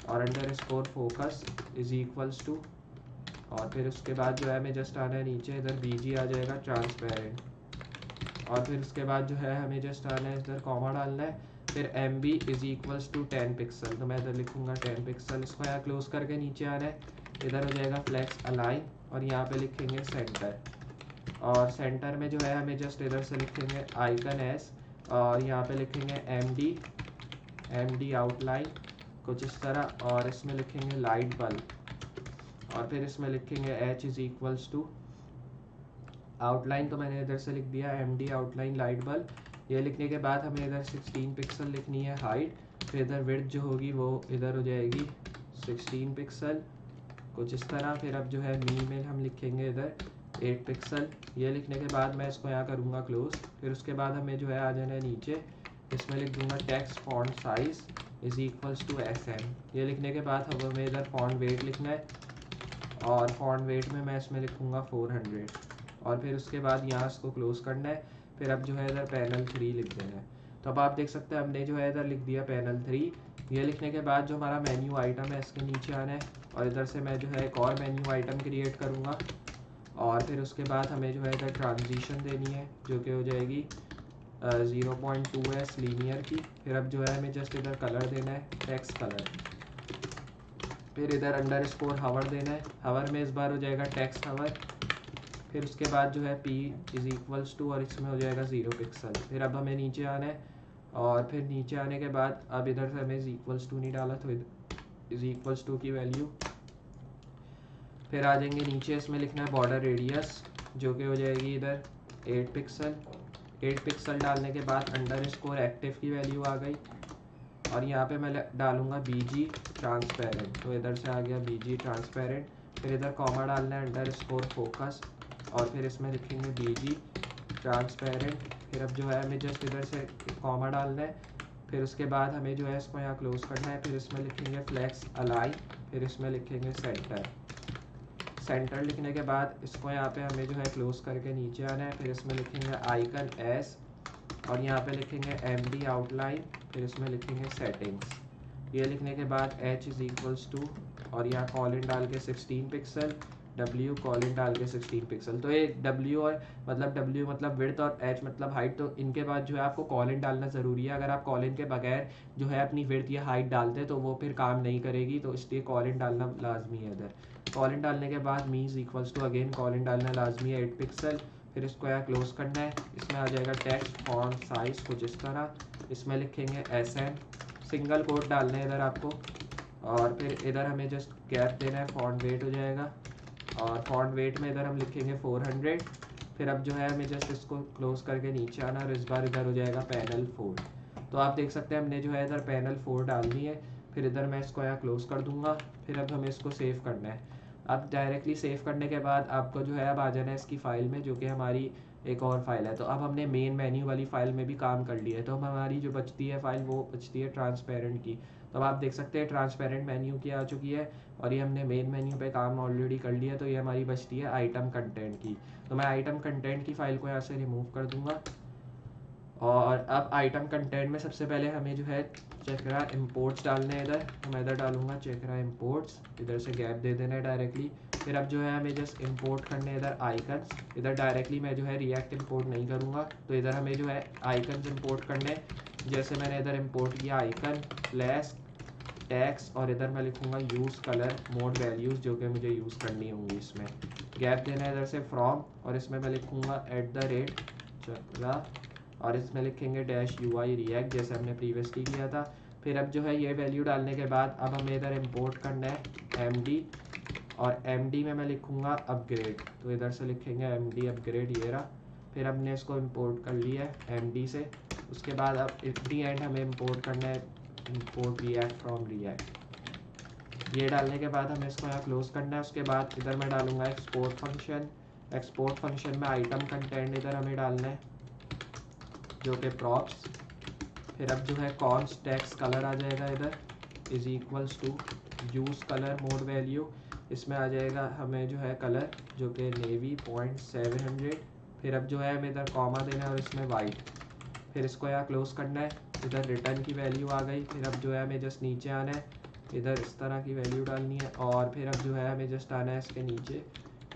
और underscore focus is equals to और फिर उसके बाद जो है हमें जस्ट आना है नीचे इधर BG आ जाएगा ट्रांसपेरेंट और फिर उसके बाद जो है हमें जस्ट आना है इधर कॉमा डालना है। फिर MB is equals to 10 pixel, तो मैं इधर लिखूँगा 10 पिक्सल। इसको यहाँ क्लोज करके नीचे आना है, इधर हो जाएगा फ्लेक्स अलाइन और यहाँ पे लिखेंगे सेंटर और सेंटर में जो है हमें जस्ट इधर से लिखेंगे आइकन S और यहाँ पे लिखेंगे MD आउटलाइन कुछ इस तरह और इसमें लिखेंगे लाइट बल्ब और फिर इसमें लिखेंगे H is equals to outline, तो मैंने इधर से लिख दिया MD आउटलाइन लाइट बल्ब। ये लिखने के बाद हमें इधर 16 पिक्सल लिखनी है हाइट। फिर इधर विड्थ जो होगी वो इधर हो जाएगी 16 पिक्सल कुछ इस तरह। फिर अब जो है मी में हम लिखेंगे इधर 8 पिक्सल। ये लिखने के बाद मैं इसको यहाँ करूँगा क्लोज। फिर उसके बाद हमें जो है आ जाना है नीचे, इसमें लिख दूँगा text font size is equals to SM। ये लिखने के बाद अब हमें इधर फॉन्ट वेट लिखना है और फॉन्ट वेट में मैं इसमें लिखूँगा 400 और फिर उसके बाद यहाँ इसको क्लोज करना है। फिर अब जो है इधर पैनल 3 लिख देना है। तो अब आप देख सकते हैं हमने जो है इधर लिख दिया पैनल 3। ये लिखने के बाद जो हमारा मेन्यू आइटम है इसके नीचे आना है और इधर से मैं जो है एक और मेन्यू आइटम क्रिएट करूँगा और फिर उसके बाद हमें जो है इधर ट्रांजिशन देनी है जो कि हो जाएगी 0.2s लीनियर की। फिर अब जो है हमें जस्ट इधर कलर देना है टेक्स्ट कलर। फिर इधर अंडरस्कोर हावर देना है, हावर में इस बार हो जाएगा टेक्स्ट हावर। फिर उसके बाद जो है p = और इसमें हो जाएगा 0 पिक्सल। फिर अब हमें नीचे आना है और फिर नीचे आने के बाद अब इधर से हमें = नहीं डाला तो = की वैल्यू। फिर आ जाएंगे नीचे, इसमें लिखना है बॉर्डर रेडियस जो कि हो जाएगी इधर 8 पिक्सल। 8 पिक्सल डालने के बाद अंडरस्कोर एक्टिव की वैल्यू आ गई और यहाँ पे मैं डालूंगा BG ट्रांसपेरेंट, तो इधर से आ गया BG ट्रांसपेरेंट। फिर इधर कॉमा डालना है अंडरस्कोर फोकस और फिर इसमें लिखेंगे BG ट्रांसपेरेंट। फिर अब जो है हमें जस्ट इधर से कॉमा डालना है। फिर उसके बाद हमें जो है इसको यहाँ क्लोज करना है। फिर इसमें लिखेंगे फ्लेक्स अलाइन, फिर इसमें लिखेंगे सेंटर। सेंटर लिखने के बाद इसको यहाँ पे हमें जो है क्लोज करके नीचे आना है। फिर इसमें लिखेंगे आइकन S और यहाँ पे लिखेंगे MD आउटलाइन। फिर इसमें लिखेंगे सेटिंग्स। ये लिखने के बाद H = और यहाँ कॉलन डाल के 16 पिक्सल, W कॉलन डाल के 16 पिक्सल। तो ये W मतलब विड्थ और H मतलब हाइट, तो इनके बाद जो है आपको कॉलन डालना ज़रूरी है। अगर आप कॉलन के बगैर जो है अपनी विड्थ या हाइट डालते हैं तो वो फिर काम नहीं करेगी, तो इसलिए कॉलन डालना लाजमी है। इधर कॉलन डालने के बाद मीज = अगेन कॉलन डालना लाजमी है 8 पिक्सल। फिर इसको यहाँ क्लोज करना है। इसमें आ जाएगा टेक्स्ट फॉन्ट साइज कुछ इस तरह। इसमें लिखेंगे SM, सिंगल कोट डालना है इधर आपको और फिर इधर हमें जस्ट गैप देना है। फॉन्ट वेट हो जाएगा और फॉन्ट वेट में इधर हम लिखेंगे 400। फिर अब जो है हमें जस्ट इसको क्लोज करके नीचे आना और इस बार इधर हो जाएगा पैनल 4। तो आप देख सकते हैं हमने जो है इधर पैनल 4 डालनी है। फिर इधर मैं इसको यहाँ क्लोज कर दूंगा। फिर अब हमें इसको सेव करना है। अब डायरेक्टली सेव करने के बाद आपको जो है अब आ जाना है इसकी फ़ाइल में, जो कि हमारी एक और फाइल है। तो अब हमने मेन मेन्यू वाली फ़ाइल में भी काम कर लिया है, तो हम हमारी जो बचती है फ़ाइल वो बचती है ट्रांसपेरेंट की। तो अब आप देख सकते हैं ट्रांसपेरेंट मेन्यू की आ चुकी है और ये हमने मेन मेन्यू पे काम ऑलरेडी कर लिया। तो ये हमारी बचती है आइटम कंटेंट की। तो मैं आइटम कंटेंट की फ़ाइल को यहाँ से रिमूव कर दूँगा और अब आइटम कंटेंट में सबसे पहले हमें जो है चेकरा इम्पोर्ट्स डालने हैं। इधर तो मैं इधर डालूंगा चेकरा इम्पोर्ट्स, इधर से गैप दे देना है डायरेक्टली। फिर अब जो है हमें जस्ट इंपोर्ट करने हैं इधर आइकन्स। इधर डायरेक्टली मैं जो है रिएक्ट इंपोर्ट नहीं करूँगा, तो इधर हमें जो है आइकन्स इंपोर्ट करने। जैसे मैंने इधर इंपोर्ट किया आइकन फ्लैश टेक्स्ट और इधर मैं लिखूँगा यूज़ कलर मोड वैल्यूज़ जो कि मुझे यूज़ करनी होंगी। इसमें गैप देना है इधर से फ्रॉम और इसमें मैं लिखूँगा @चेकरा और इसमें लिखेंगे -UI रिएक्ट जैसे हमने प्रीवियसली किया था। फिर अब जो है ये वैल्यू डालने के बाद अब हमें इधर इंपोर्ट करना है MD और MD में मैं लिखूँगा अपग्रेड, तो इधर से लिखेंगे MD अपग्रेड ये रहा। फिर हमने इसको इंपोर्ट कर लिया है MD से। उसके बाद अब एट दी एंड हमें इंपोर्ट करना है इंपोर्ट रिएक्ट फ्रॉम रिएक्ट। ये डालने के बाद हमें इसको यहाँ क्लोज करना है। उसके बाद इधर मैं डालूँगा एक्सपोर्ट फंक्शन। एक्सपोर्ट फंक्शन में आइटम कंटेंट इधर हमें डालना है जो कि प्रॉप्स। फिर अब जो है कॉन्स्ट टेक्स्ट कलर आ जाएगा इधर = यूज़ कलर मोड वैल्यू। इसमें आ जाएगा हमें जो है कलर जो कि नेवी 0.700। फिर अब जो है हमें इधर कॉमा देना है और इसमें वाइट। फिर इसको यहाँ क्लोज करना है। इधर रिटर्न की वैल्यू आ गई। फिर अब जो है हमें जस्ट नीचे आना है, इधर इस तरह की वैल्यू डालनी है और फिर अब जो है हमें जस्ट आना है इसके नीचे।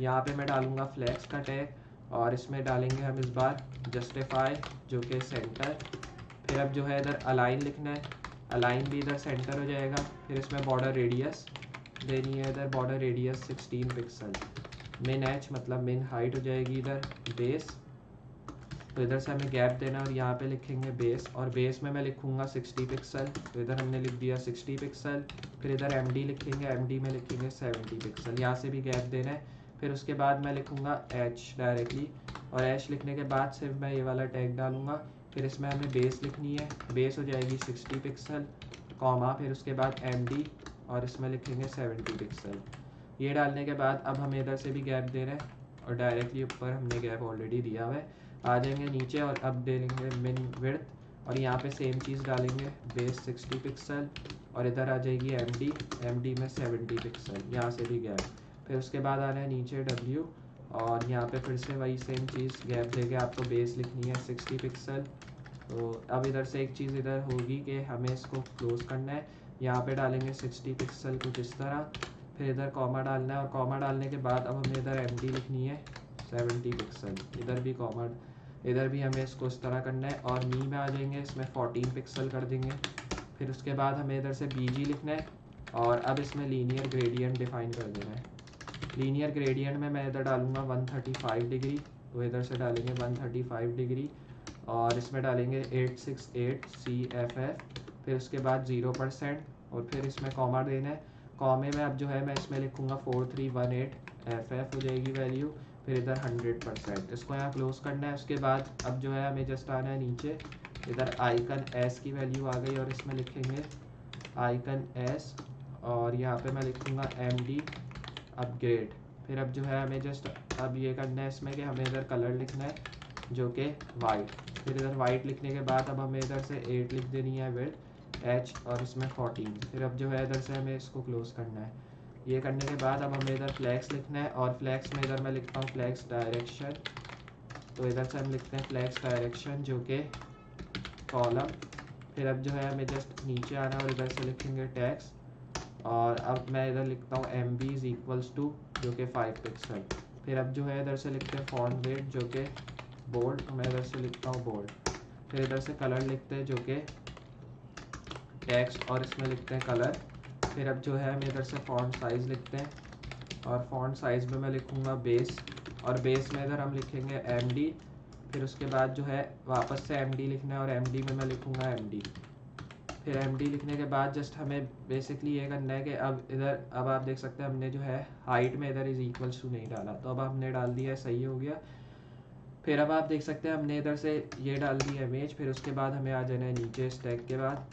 यहाँ पे मैं डालूँगा फ्लैक्स का टैग और इसमें डालेंगे हम इस बार जस्टिफाई जो कि सेंटर। फिर अब जो है इधर अलाइन लिखना है, अलाइन भी इधर सेंटर हो जाएगा। फिर इसमें बॉर्डर रेडियस देनी है, इधर बॉर्डर रेडियस 16 पिक्सल। मिन H मतलब मिन हाइट हो जाएगी इधर बेस, तो इधर से हमें गैप देना और यहाँ पे लिखेंगे बेस और बेस में मैं लिखूँगा 60 पिक्सल, तो इधर हमने लिख दिया 60 पिक्सल। फिर इधर MD लिखेंगे, MD में लिखेंगे 70 पिक्सल, यहाँ से भी गैप देना है। फिर उसके बाद मैं लिखूँगा H डायरेक्टली और H लिखने के बाद सिर्फ मैं ये वाला टैग डालूँगा। फिर इसमें हमें बेस लिखनी है, बेस हो जाएगी 60 पिक्सल कॉमा फिर उसके बाद MD और इसमें लिखेंगे 70 पिक्सल। ये डालने के बाद अब हमें इधर से भी गैप देना है और डायरेक्टली ऊपर हमने गैप ऑलरेडी दिया हुआ है। आ जाएंगे नीचे और अब देंगे मिन विड्थ और यहाँ पे सेम चीज़ डालेंगे बेस 60 पिक्सल और इधर आ जाएगी MD में 70 पिक्सल, यहाँ से भी गैप। फिर उसके बाद आना है नीचे W, और यहाँ पे फिर से वही सेम चीज़ गैप देके आपको बेस लिखनी है 60 पिक्सल। तो अब इधर से एक चीज़ इधर होगी कि हमें इसको क्लोज़ करना है, यहाँ पे डालेंगे 60 पिक्सल कुछ इस तरह, फिर इधर कॉमा डालना है, और कॉमा डालने के बाद अब हमें इधर MD लिखनी है 70 पिक्सल, इधर भी कॉमा, इधर भी हमें इसको इस तरह करना है, और मी में आ जाएंगे, इसमें 14 पिक्सल कर देंगे। फिर उसके बाद हमें इधर से BG लिखना है, और अब इसमें लीनियर ग्रेडियंट डिफ़ाइन कर देना है। लीनियर ग्रेडियंट में मैं इधर डालूँगा 135 डिग्री, तो इधर से डालेंगे 135 डिग्री, और इसमें डालेंगे 868 CFF, फिर उसके बाद 0%, और फिर इसमें कॉमा देना है। कॉमे में अब जो है मैं इसमें लिखूँगा 4318 FF हो जाएगी वैल्यू, फिर इधर 100%, इसको यहाँ क्लोज़ करना है। उसके बाद अब जो है हमें जस्ट आना है नीचे, इधर आइकन S की वैल्यू आ गई, और इसमें लिखेंगे आइकन S, और यहाँ पे मैं लिखूँगा MD अपग्रेड। फिर अब जो है हमें जस्ट अब ये करना है इसमें कि हमें इधर कलर लिखना है जो कि वाइट, फिर इधर वाइट लिखने के बाद अब हमें इधर से 8 लिख देनी है विड्थ H, और इसमें 14। फिर अब जो है इधर से हमें इसको क्लोज़ करना है। ये करने के बाद अब हमें इधर फ्लैक्स लिखना है, और फ्लैक्स में इधर मैं लिखता हूँ फ्लैक्स डायरेक्शन, तो इधर से हम लिखते हैं फ्लैक्स डायरेक्शन जो कि कॉलम। फिर अब जो है हमें जस्ट नीचे आना, और इधर से लिखेंगे टैक्स, और अब मैं इधर लिखता हूँ MB इज़ इक्वल्स टू जो कि 5 पिक्सल। फिर अब जो है इधर से लिखते हैं फॉन्ट वेट जो कि बोल्ड, तो मैं इधर से लिखता हूँ बोल्ड। फिर इधर से कलर लिखते हैं जो कि टेक्स्ट, और इसमें लिखते हैं कलर। फिर अब जो है हम इधर से फॉन्ट साइज़ लिखते हैं, और फॉन्ट साइज़ में मैं लिखूँगा बेस, और बेस में इधर हम लिखेंगे MD। फिर उसके बाद जो है वापस से MD लिखना है, और MD में मैं लिखूँगा MD। फिर MD लिखने के बाद जस्ट हमें बेसिकली ये करना है कि अब आप देख सकते हैं हमने जो है हाइट में इधर इज़ इक्वल्स टू नहीं डाला, तो अब हमने डाल दिया है, सही हो गया। फिर अब आप देख सकते हैं हमने इधर से ये डाल दी है इमेज। फिर उसके बाद हमें आ जाना है नीचे स्टैक के बाद,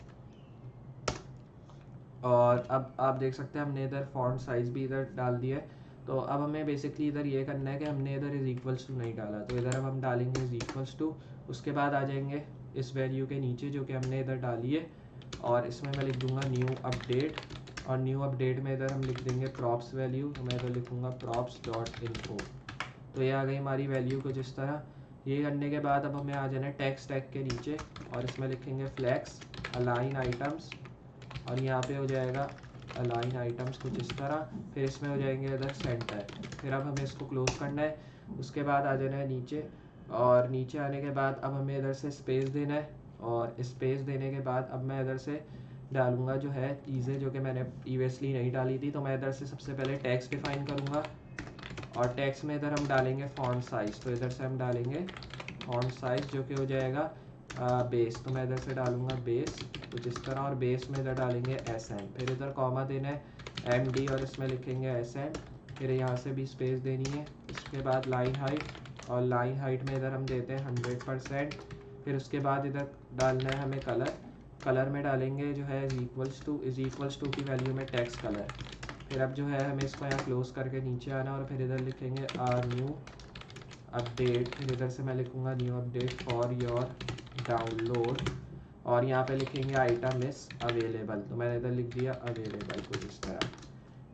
और अब आप देख सकते हैं हमने इधर फॉन्ट साइज़ भी इधर डाल दिया है। तो अब हमें बेसिकली इधर ये करना है कि हमने इधर इज़ इक्वल्स टू नहीं डाला, तो इधर अब हम डालेंगे इज़ इक्वल्स टू। उसके बाद आ जाएंगे इस वैल्यू के नीचे जो कि हमने इधर डाली है, और इसमें मैं लिख दूंगा न्यू अपडेट, और न्यू अपडेट में इधर हम लिख देंगे प्रॉप्स वैल्यू, तो मैं इधर लिखूँगा props.info। तो ये आ गई हमारी वैल्यू कुछ इस तरह। ये करने के बाद अब हमें आ जाना है टेक्स्ट टैग के नीचे, और इसमें लिखेंगे फ्लैक्स अलाइन आइटम्स, और यहाँ पे हो जाएगा अलाइन आइटम्स कुछ इस तरह। फिर इसमें हो जाएंगे इधर सेंटर। फिर अब हमें इसको क्लोज करना है। उसके बाद आ जाना है नीचे, और नीचे आने के बाद अब हमें इधर से स्पेस देना है, और स्पेस देने के बाद अब मैं इधर से डालूंगा जो है चीज़ें जो कि मैंने प्रीवियसली नहीं डाली थी। तो मैं इधर से सबसे पहले टेक्स्ट डिफाइन करूँगा, और टेक्स्ट में इधर हम डालेंगे फॉन्ट साइज़, तो इधर से हम डालेंगे फॉन्ट साइज़ जो कि हो जाएगा बेस, तो मैं इधर से डालूँगा बेस कुछ इस तरह, और बेस में इधर डालेंगे SN। फिर इधर कॉमा देना है MD, और इसमें लिखेंगे SN। फिर यहाँ से भी स्पेस देनी है। इसके बाद लाइन हाइट, और लाइन हाइट में इधर हम देते हैं 100%। फिर उसके बाद इधर डालना है हमें कलर, कलर में डालेंगे जो है इज़ इक्वल्स टू की वैल्यू में टेक्स्ट कलर। फिर अब जो है हमें इसको यहाँ क्लोज करके नीचे आना, और फिर इधर लिखेंगे न्यू अपडेट। फिर इधर से मैं लिखूँगा new update for your download, और यहाँ पे लिखेंगे आइटम इज़ अवेलेबल, तो मैंने इधर लिख दिया अवेलेबल कुछ इस तरह।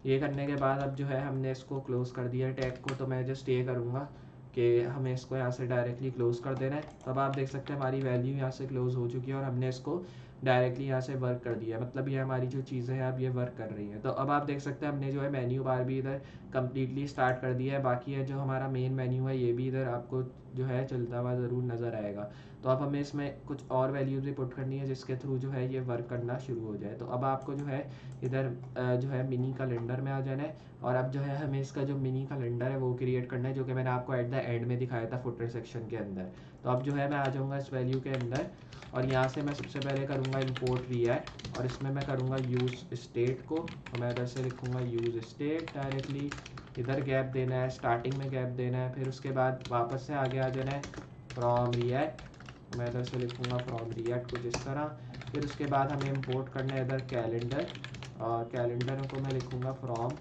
ये करने के बाद अब जो है हमने इसको क्लोज़ कर दिया टैग को, तो मैं जस्ट ये करूँगा कि हमें इसको यहाँ से डायरेक्टली क्लोज़ कर देना है। तो अब आप देख सकते हैं हमारी वैल्यू यहाँ से क्लोज़ हो चुकी है, और हमने इसको डायरेक्टली यहाँ से वर्क कर दिया, मतलब ये हमारी जो चीज़ें हैं अब ये वर्क कर रही हैं। तो अब आप देख सकते हैं हमने जो है मेन्यू बार भी इधर कम्प्लीटली स्टार्ट कर दिया है। बाकी है जो हमारा मेन मेन्यू है ये भी इधर आपको जो है चलता हुआ ज़रूर नज़र आएगा। तो अब हमें इसमें कुछ और वैल्यूज़ भी पुट करनी है जिसके थ्रू जो है ये वर्क करना शुरू हो जाए। तो अब आपको जो है इधर जो है मिनी कैलेंडर में आ जाना है, और अब जो है हमें इसका जो मिनी कैलेंडर है वो क्रिएट करना है, जो कि मैंने आपको एट द एंड में दिखाया था फुटर सेक्शन के अंदर। तो अब जो है मैं आ जाऊँगा इस वैल्यू के अंदर, और यहाँ से मैं सबसे पहले करूँगा इंपोर्ट रिएक्ट, और इसमें मैं करूँगा यूज़ स्टेट को, तो मैं इधर से लिखूँगा यूज़ स्टेट डायरेक्टली। इधर गैप देना है, स्टार्टिंग में गैप देना है। फिर उसके बाद वापस से आगे आ जाना है फ्रॉम रिएक्ट, तो मैं इधर से लिखूँगा फ्रॉम रिएक्ट कुछ इस तरह। फिर उसके बाद हमें इंपोर्ट करना है इधर कैलेंडर, और कैलेंडर को मैं लिखूँगा फ्रॉम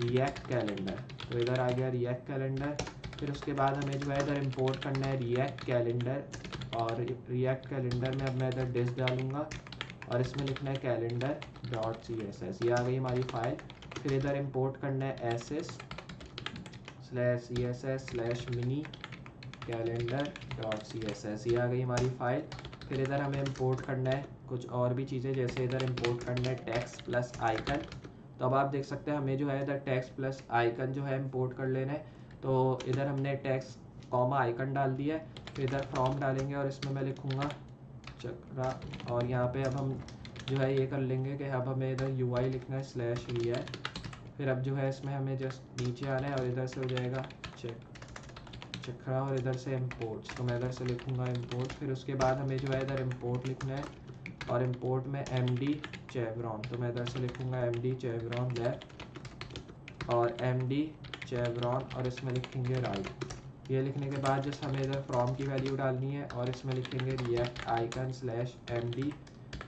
रिएक्ट कैलेंडर, तो इधर आ गया रिएक्ट कैलेंडर। फिर उसके बाद हमें जो है इधर इंपोर्ट करना है रिएक्ट कैलेंडर, और रिएक्ट कैलेंडर में अब मैं इधर डिस्क डालूँगा, और इसमें लिखना है calendar.css। ये आ गई हमारी फाइल। फिर इधर इंपोर्ट करना है ss/css/mini calendar.css, ये आ गई हमारी फाइल। फिर इधर हमें इंपोर्ट करना है कुछ और भी चीज़ें, जैसे इधर इंपोर्ट करना है टेक्स्ट प्लस आइकन। तो अब आप देख सकते हैं हमें जो है इधर टेक्स्ट प्लस आइकन जो है इंपोर्ट कर लेना है। तो इधर हमने टेक्स्ट कॉमा आइकन डाल दिया है, फिर इधर फ्रॉम डालेंगे और इसमें मैं लिखूँगा चक्रा, और यहाँ पे अब हम जो है ये कर लेंगे कि अब हमें इधर UI लिखना है /vi। फिर अब जो है इसमें हमें जस्ट नीचे आना है और इधर से हो जाएगा चक्रा और इधर से इम्पोर्ट्स, तो मैं इधर से लिखूँगा इम्पोर्ट। फिर उसके बाद हमें जो है इधर इम्पोर्ट लिखना है और इम्पोर्ट में MD chevron, तो मैं इधर से लिखूँगा MD chevron लेफ्ट और MD chevron और इसमें लिखेंगे राइट। ये लिखने के बाद जस्ट हमें इधर फ्रॉम की वैल्यू डालनी है और इसमें लिखेंगे react icon /MD।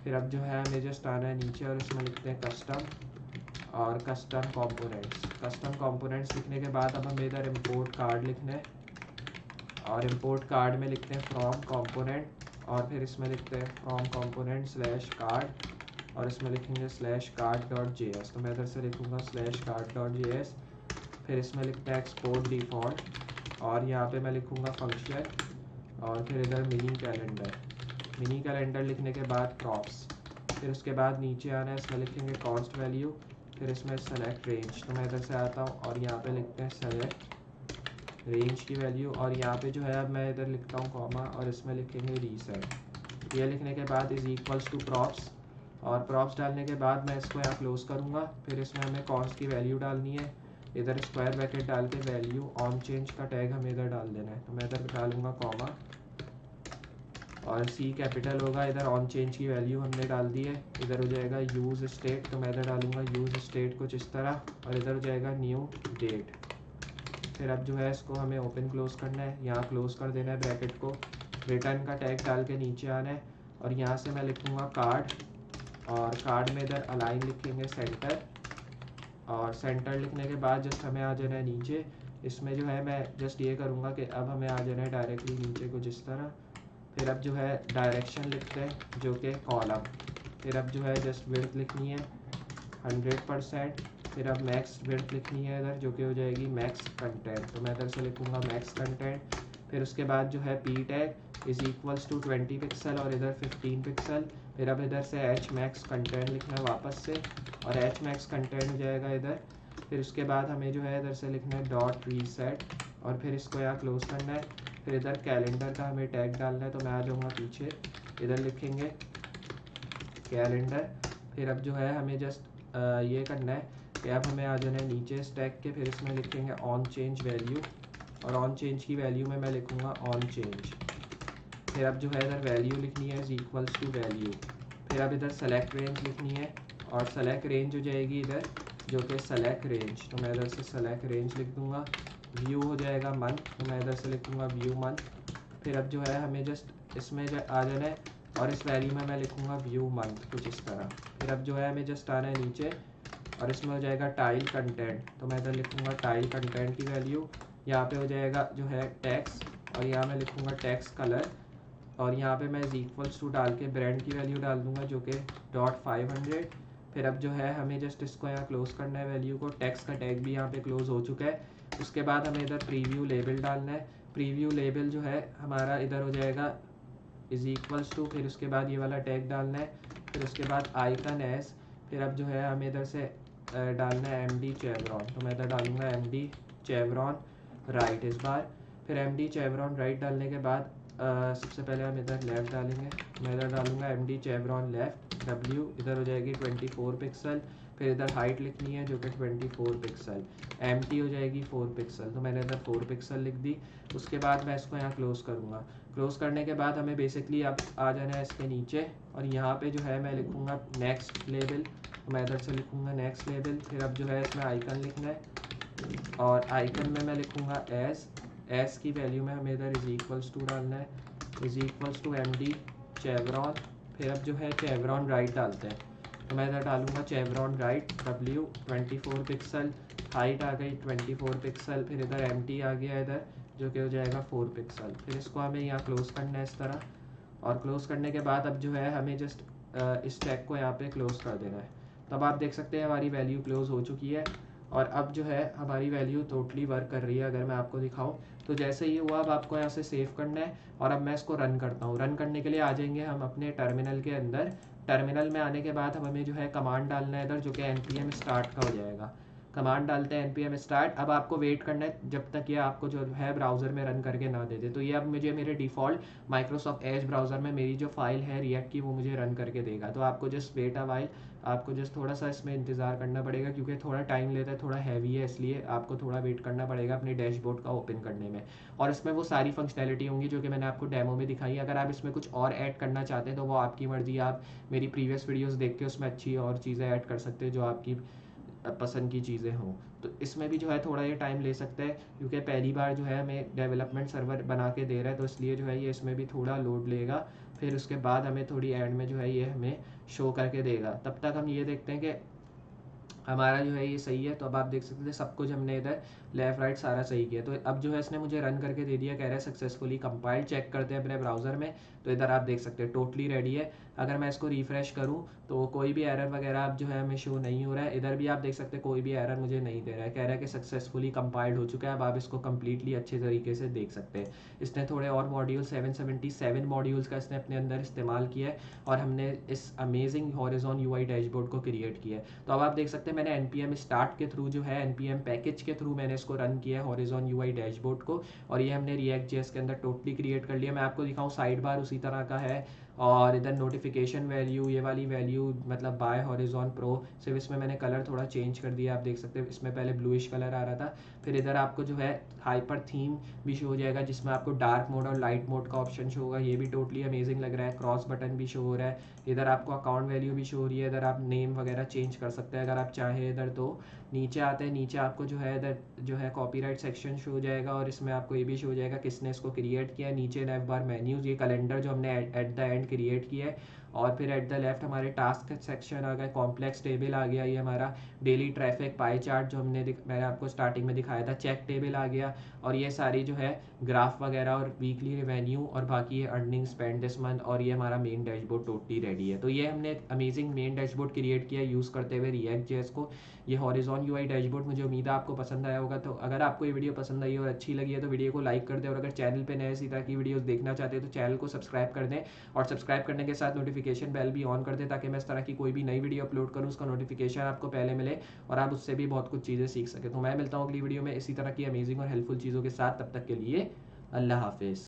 फिर अब जो है हमें जस्ट आना है नीचे और इसमें लिखते हैं कस्टम और कस्टम कंपोनेंट्स लिखने के बाद अब हमें इधर इम्पोर्ट कार्ड लिखना है और इम्पोर्ट कार्ड में लिखते हैं फ्रॉम कंपोनेंट और फिर इसमें लिखते हैं फ्रॉम कंपोनेंट /card और इसमें लिखेंगे /card.js, तो मैं इधर से लिखूँगा /card.js। फिर इसमें लिखते हैं एक्सपोर्ट डिफ़ॉल्ट और यहाँ पे मैं लिखूँगा फंक्शन और फिर इधर मिनी कैलेंडर लिखने के बाद प्रॉप्स। फिर उसके बाद नीचे आना है, इसमें लिखेंगे कॉस्ट वैल्यू, फिर इसमें सेलेक्ट रेंज, तो मैं इधर से आता हूँ और यहाँ पे लिखते हैं सेलेक्ट रेंज की वैल्यू और यहाँ पे जो है अब मैं इधर लिखता हूँ कॉमा और इसमें लिखेंगे रीसेट। ये लिखने के बाद इज़ इक्वल्स टू प्रॉप्स और प्रॉप्स डालने के बाद मैं इसको यहाँ क्लोज करूँगा। फिर इसमें हमें कॉस्ट की वैल्यू डालनी है, इधर स्क्वायर ब्रैकेट डाल के वैल्यू ऑन चेंज का टैग हमें इधर डाल देना है, तो मैं इधर डालूँगा कॉमा और C कैपिटल होगा। इधर ऑन चेंज की वैल्यू हमने डाल दी है, इधर हो जाएगा यूज़ स्टेट, तो मैं इधर डालूँगा यूज़ स्टेट कुछ इस तरह और इधर हो जाएगा न्यू डेट। फिर अब जो है इसको हमें ओपन क्लोज करना है, यहाँ क्लोज कर देना है ब्रैकेट को, रिटर्न का टैग डाल के नीचे आना है और यहाँ से मैं लिखूँगा कार्ड और कार्ड में इधर अलाइन लिखेंगे सेंटर और सेंटर लिखने के बाद जस्ट हमें आ जाना है नीचे। इसमें जो है मैं जस्ट ये करूँगा कि अब हमें आ जाना है डायरेक्टली नीचे कुछ इस तरह। फिर अब जो है डायरेक्शन लिखते हैं जो कि कॉलम। फिर अब जो है जस्ट विड्थ लिखनी है 100%। फिर अब मैक्स विड्थ लिखनी है इधर जो कि हो जाएगी मैक्स कंटेंट, तो मैं इधर से लिखूँगा मैक्स कंटेंट। फिर उसके बाद जो है P tag is equals to 20 pixel और इधर 15 पिक्सल। फिर अब इधर से H मैक्स कंटेंट लिखना है वापस से और H मैक्स कंटेंट हो जाएगा इधर। फिर उसके बाद हमें जो है इधर से लिखना है डॉट रीसेट और फिर इसको यहाँ क्लोज करना है। फिर इधर कैलेंडर का हमें टैग डालना है, तो मैं आ जाऊँगा पीछे, इधर लिखेंगे कैलेंडर। फिर अब जो है हमें जस्ट ये करना है कि अब हमें आ जाना है नीचे स्टैक के, फिर इसमें लिखेंगे ऑन चेंज वैल्यू और ऑन चेंज की वैल्यू में मैं लिखूँगा ऑन चेंज। फिर अब जो है इधर वैल्यू लिखनी है इज़ इक्वल्स टू वैल्यू। फिर अब इधर सेलेक्ट रेंज लिखनी है और सेलेक्ट रेंज हो जाएगी इधर जो कि सेलेक्ट रेंज, तो मैं इधर से सेलेक्ट रेंज लिख दूँगा। व्यू हो जाएगा मंथ, तो मैं इधर से लिखूँगा व्यू मंथ। फिर अब जो है हमें जस्ट इसमें आ जाना है और इस वैल्यू में मैं लिखूँगा व्यू मंथ कुछ इस तरह। फिर अब जो है हमें जस्ट आना है नीचे और इसमें हो जाएगा टाइल कंटेंट, तो मैं इधर लिखूँगा टाइल कंटेंट की वैल्यू। यहाँ पे हो जाएगा जो है टैक्स और यहाँ मैं लिखूँगा टैक्स कलर और यहाँ पे मैं इज़ इक्वल्स टू डाल के ब्रांड की वैल्यू डाल दूँगा जो कि .500। फिर अब जो है हमें जस्ट इसको यहाँ क्लोज करना है वैल्यू को, टैक्स का टैग भी यहाँ पे क्लोज हो चुका है। उसके बाद हमें इधर प्रीव्यू लेबल डालना है। प्रीव्यू लेबल जो है हमारा इधर हो जाएगा इज़ इक्वल्स टू, फिर उसके बाद ये वाला टैग डालना है। फिर उसके बाद आइकन एस, फिर अब जो है हमें इधर से डालना है MD chevron, तो मैं इधर डालूँगा MD chevron राइट इस बार। फिर MD chevron राइट डालने के बाद सबसे पहले हम इधर लेफ़्ट डालेंगे, मैं इधर डालूँगा MD chevron लेफ़्ट W, इधर हो जाएगी 24 पिक्सल। फिर इधर हाइट लिखनी है जो कि 24 पिक्सल, MT हो जाएगी 4 पिक्सल, तो मैंने इधर 4 पिक्सल लिख दी। उसके बाद मैं इसको यहाँ क्लोज करूँगा। क्लोज करने के बाद हमें बेसिकली अब आ जाना है इसके नीचे और यहाँ पे जो है मैं लिखूँगा नेक्स्ट लेबल, तो मैं इधर से लिखूँगा नेक्स्ट लेबल। फिर अब जो है इसमें आइकन लिखना है और आइकन में मैं लिखूँगा एस की वैल्यू में हमें इधर इज़ इक्वल्स टू डालना है, is equals to MD chevron। फिर अब जो है chevron राइट डालते हैं, तो मैं इधर डालूँगा chevron right W 24 pixel, height आ गई 24 पिक्सल। फिर इधर MT आ गया इधर जो कि हो जाएगा 4 पिक्सल। फिर इसको हमें यहाँ क्लोज करना है इस तरह और क्लोज करने के बाद अब जो है हमें जस्ट इस टैग को यहाँ पे क्लोज कर देना है। तो अब आप देख सकते हैं हमारी वैल्यू क्लोज हो चुकी है और अब जो है हमारी वैल्यू टोटली वर्क कर रही है। अगर मैं आपको दिखाऊं तो जैसे ही हुआ, अब आपको यहाँ से सेव करना है और अब मैं इसको रन करता हूँ। रन करने के लिए आ जाएंगे हम अपने टर्मिनल के अंदर। टर्मिनल में आने के बाद हमें जो है कमांड डालना है इधर, जो कि npm स्टार्ट का हो जाएगा। कमांड डालते हैं npm स्टार्ट। अब आपको वेट करना है जब तक ये आपको जो है ब्राउज़र में रन करके ना दे दे। तो ये अब मुझे मेरे डिफ़ॉल्ट माइक्रोसॉफ्ट एज ब्राउज़र में मेरी जो फाइल है रिएक्ट की वो मुझे रन करके देगा। तो आपको जस्ट वेट अ वाइल, आपको जस्ट थोड़ा सा इसमें इंतज़ार करना पड़ेगा क्योंकि थोड़ा टाइम लेता है, थोड़ा हैवी है, इसलिए आपको थोड़ा वेट करना पड़ेगा अपने डैशबोर्ड का ओपन करने में। और इसमें वो सारी फंक्शनैलिटी होंगी जो कि मैंने आपको डेमो में दिखाई। अगर आप इसमें कुछ और ऐड करना चाहते हैं तो वो आपकी मर्ज़ी, आप मेरी प्रीवियस वीडियोज़ देख के उसमें अच्छी और चीज़ें ऐड कर सकते हैं जो आपकी पसंद की चीज़ें हों। तो इसमें भी जो है थोड़ा ये टाइम ले सकता है क्योंकि पहली बार जो है हमें डेवलपमेंट सर्वर बना के दे रहा है, तो इसलिए जो है ये इसमें भी थोड़ा लोड लेगा। फिर उसके बाद हमें थोड़ी एंड में जो है ये हमें शो करके देगा। तब तक हम ये देखते हैं कि हमारा जो है ये सही है। तो अब आप देख सकते थे सब कुछ हमने इधर लेफ़्ट राइट सारा सही किया। तो अब जो है इसने मुझे रन करके दे दिया, कह रहा है सक्सेसफुली कंपाइल्ड। चेक करते हैं अपने ब्राउज़र में, तो इधर आप देख सकते हैं टोटली रेडी है। अगर मैं इसको रिफ़्रेश करूं तो कोई भी एरर वगैरह अब जो है हमें शो नहीं हो रहा है। इधर भी आप देख सकते हैं कोई भी एरर मुझे नहीं दे रहा है, कह रहा है कि सक्सेसफुली कंपाइल्ड हो चुका है। अब आप इसको कम्प्लीटली अच्छे तरीके से देख सकते हैं। इसने थोड़े और मॉड्यूल 777 मॉड्यूल्स का इसने अपने अंदर इस्तेमाल किया है और हमने इस अमेजिंग हॉरिजॉन यूआई डैशबोर्ड को क्रिएट किया है। तो अब आप देख सकते हैं मैंने npm स्टार्ट के थ्रू जो है npm पैकेज के थ्रू मैंने इसको रन किया है हॉरिजॉन यूआई डैशबोर्ड को, और ये हमने रिएक्ट जेएस के अंदर टोटली क्रिएट कर लिया। मैं आपको दिखाऊं, साइड बार उसी तरह का है और इधर नोटिफिकेशन वैल्यू, ये वाली वैल्यू मतलब बाय हॉरिजॉन प्रो, सिर्फ इसमें मैंने कलर थोड़ा चेंज कर दिया। आप देख सकते हैं इसमें पहले ब्लूइश कलर आ रहा था। फिर इधर आपको जो है हाइपर थीम भी शो हो जाएगा जिसमें आपको डार्क मोड और लाइट मोड का ऑप्शन शो होगा, ये भी टोटली अमेजिंग लग रहा है। क्रॉस बटन भी शो हो रहा है, इधर आपको अकाउंट वैल्यू भी शो हो रही है, इधर आप नेम वगैरह चेंज कर सकते हैं अगर आप चाहें इधर। तो नीचे आते हैं, नीचे आपको जो है इधर जो है कॉपीराइट सेक्शन शो हो जाएगा और इसमें आपको ये भी शो हो जाएगा किसने इसको क्रिएट किया है। नीचे लेफ्ट बार मेन्यूज, ये कैलेंडर जो हमने एट द एंड क्रिएट किया है। और फिर एट द लेफ्ट हमारे टास्क सेक्शन आ गया, कॉम्प्लेक्स टेबल आ गया, ये हमारा डेली ट्रैफिक पाई चार्ट जो मैंने आपको स्टार्टिंग में दिखाया था, चेक टेबल आ गया। और ये सारी जो है ग्राफ वगैरह और वीकली रेवेन्यू और बाकी ये अर्निंग स्पेंड दिस मंथ, और ये हमारा मेन डैशबोर्ड टोटली रेडी है। तो ये हमने अमेजिंग मेन डैशबोर्ड क्रिएट किया यूज़ करते हुए रिएक्ट जेएस को। ये हॉरिजॉन यूआई डैशबोर्ड, मुझे उम्मीद है आपको पसंद आया होगा। तो अगर आपको ये वीडियो पसंद आई और अच्छी लगी है तो वीडियो को लाइक कर दें, और अगर चैनल पे नए इसी तरह की वीडियोस देखना चाहते हैं तो चैनल को सब्सक्राइब कर दें, और सब्सक्राइब करने के साथ नोटिफिकेशन बेल भी ऑन कर दें ताकि मैं इस तरह की कोई भी नई वीडियो अपलोड करूँ उसका नोटिफिकेशन आपको पहले मिले और आप उससे भी बहुत कुछ चीज़ें सीख सकें। तो मैं मिलता हूँ अगली वीडियो में इसी तरह की अमेजिंग और हेल्पफुल चीज़ों के साथ। तब तक के लिए अल्लाह हाफिज़।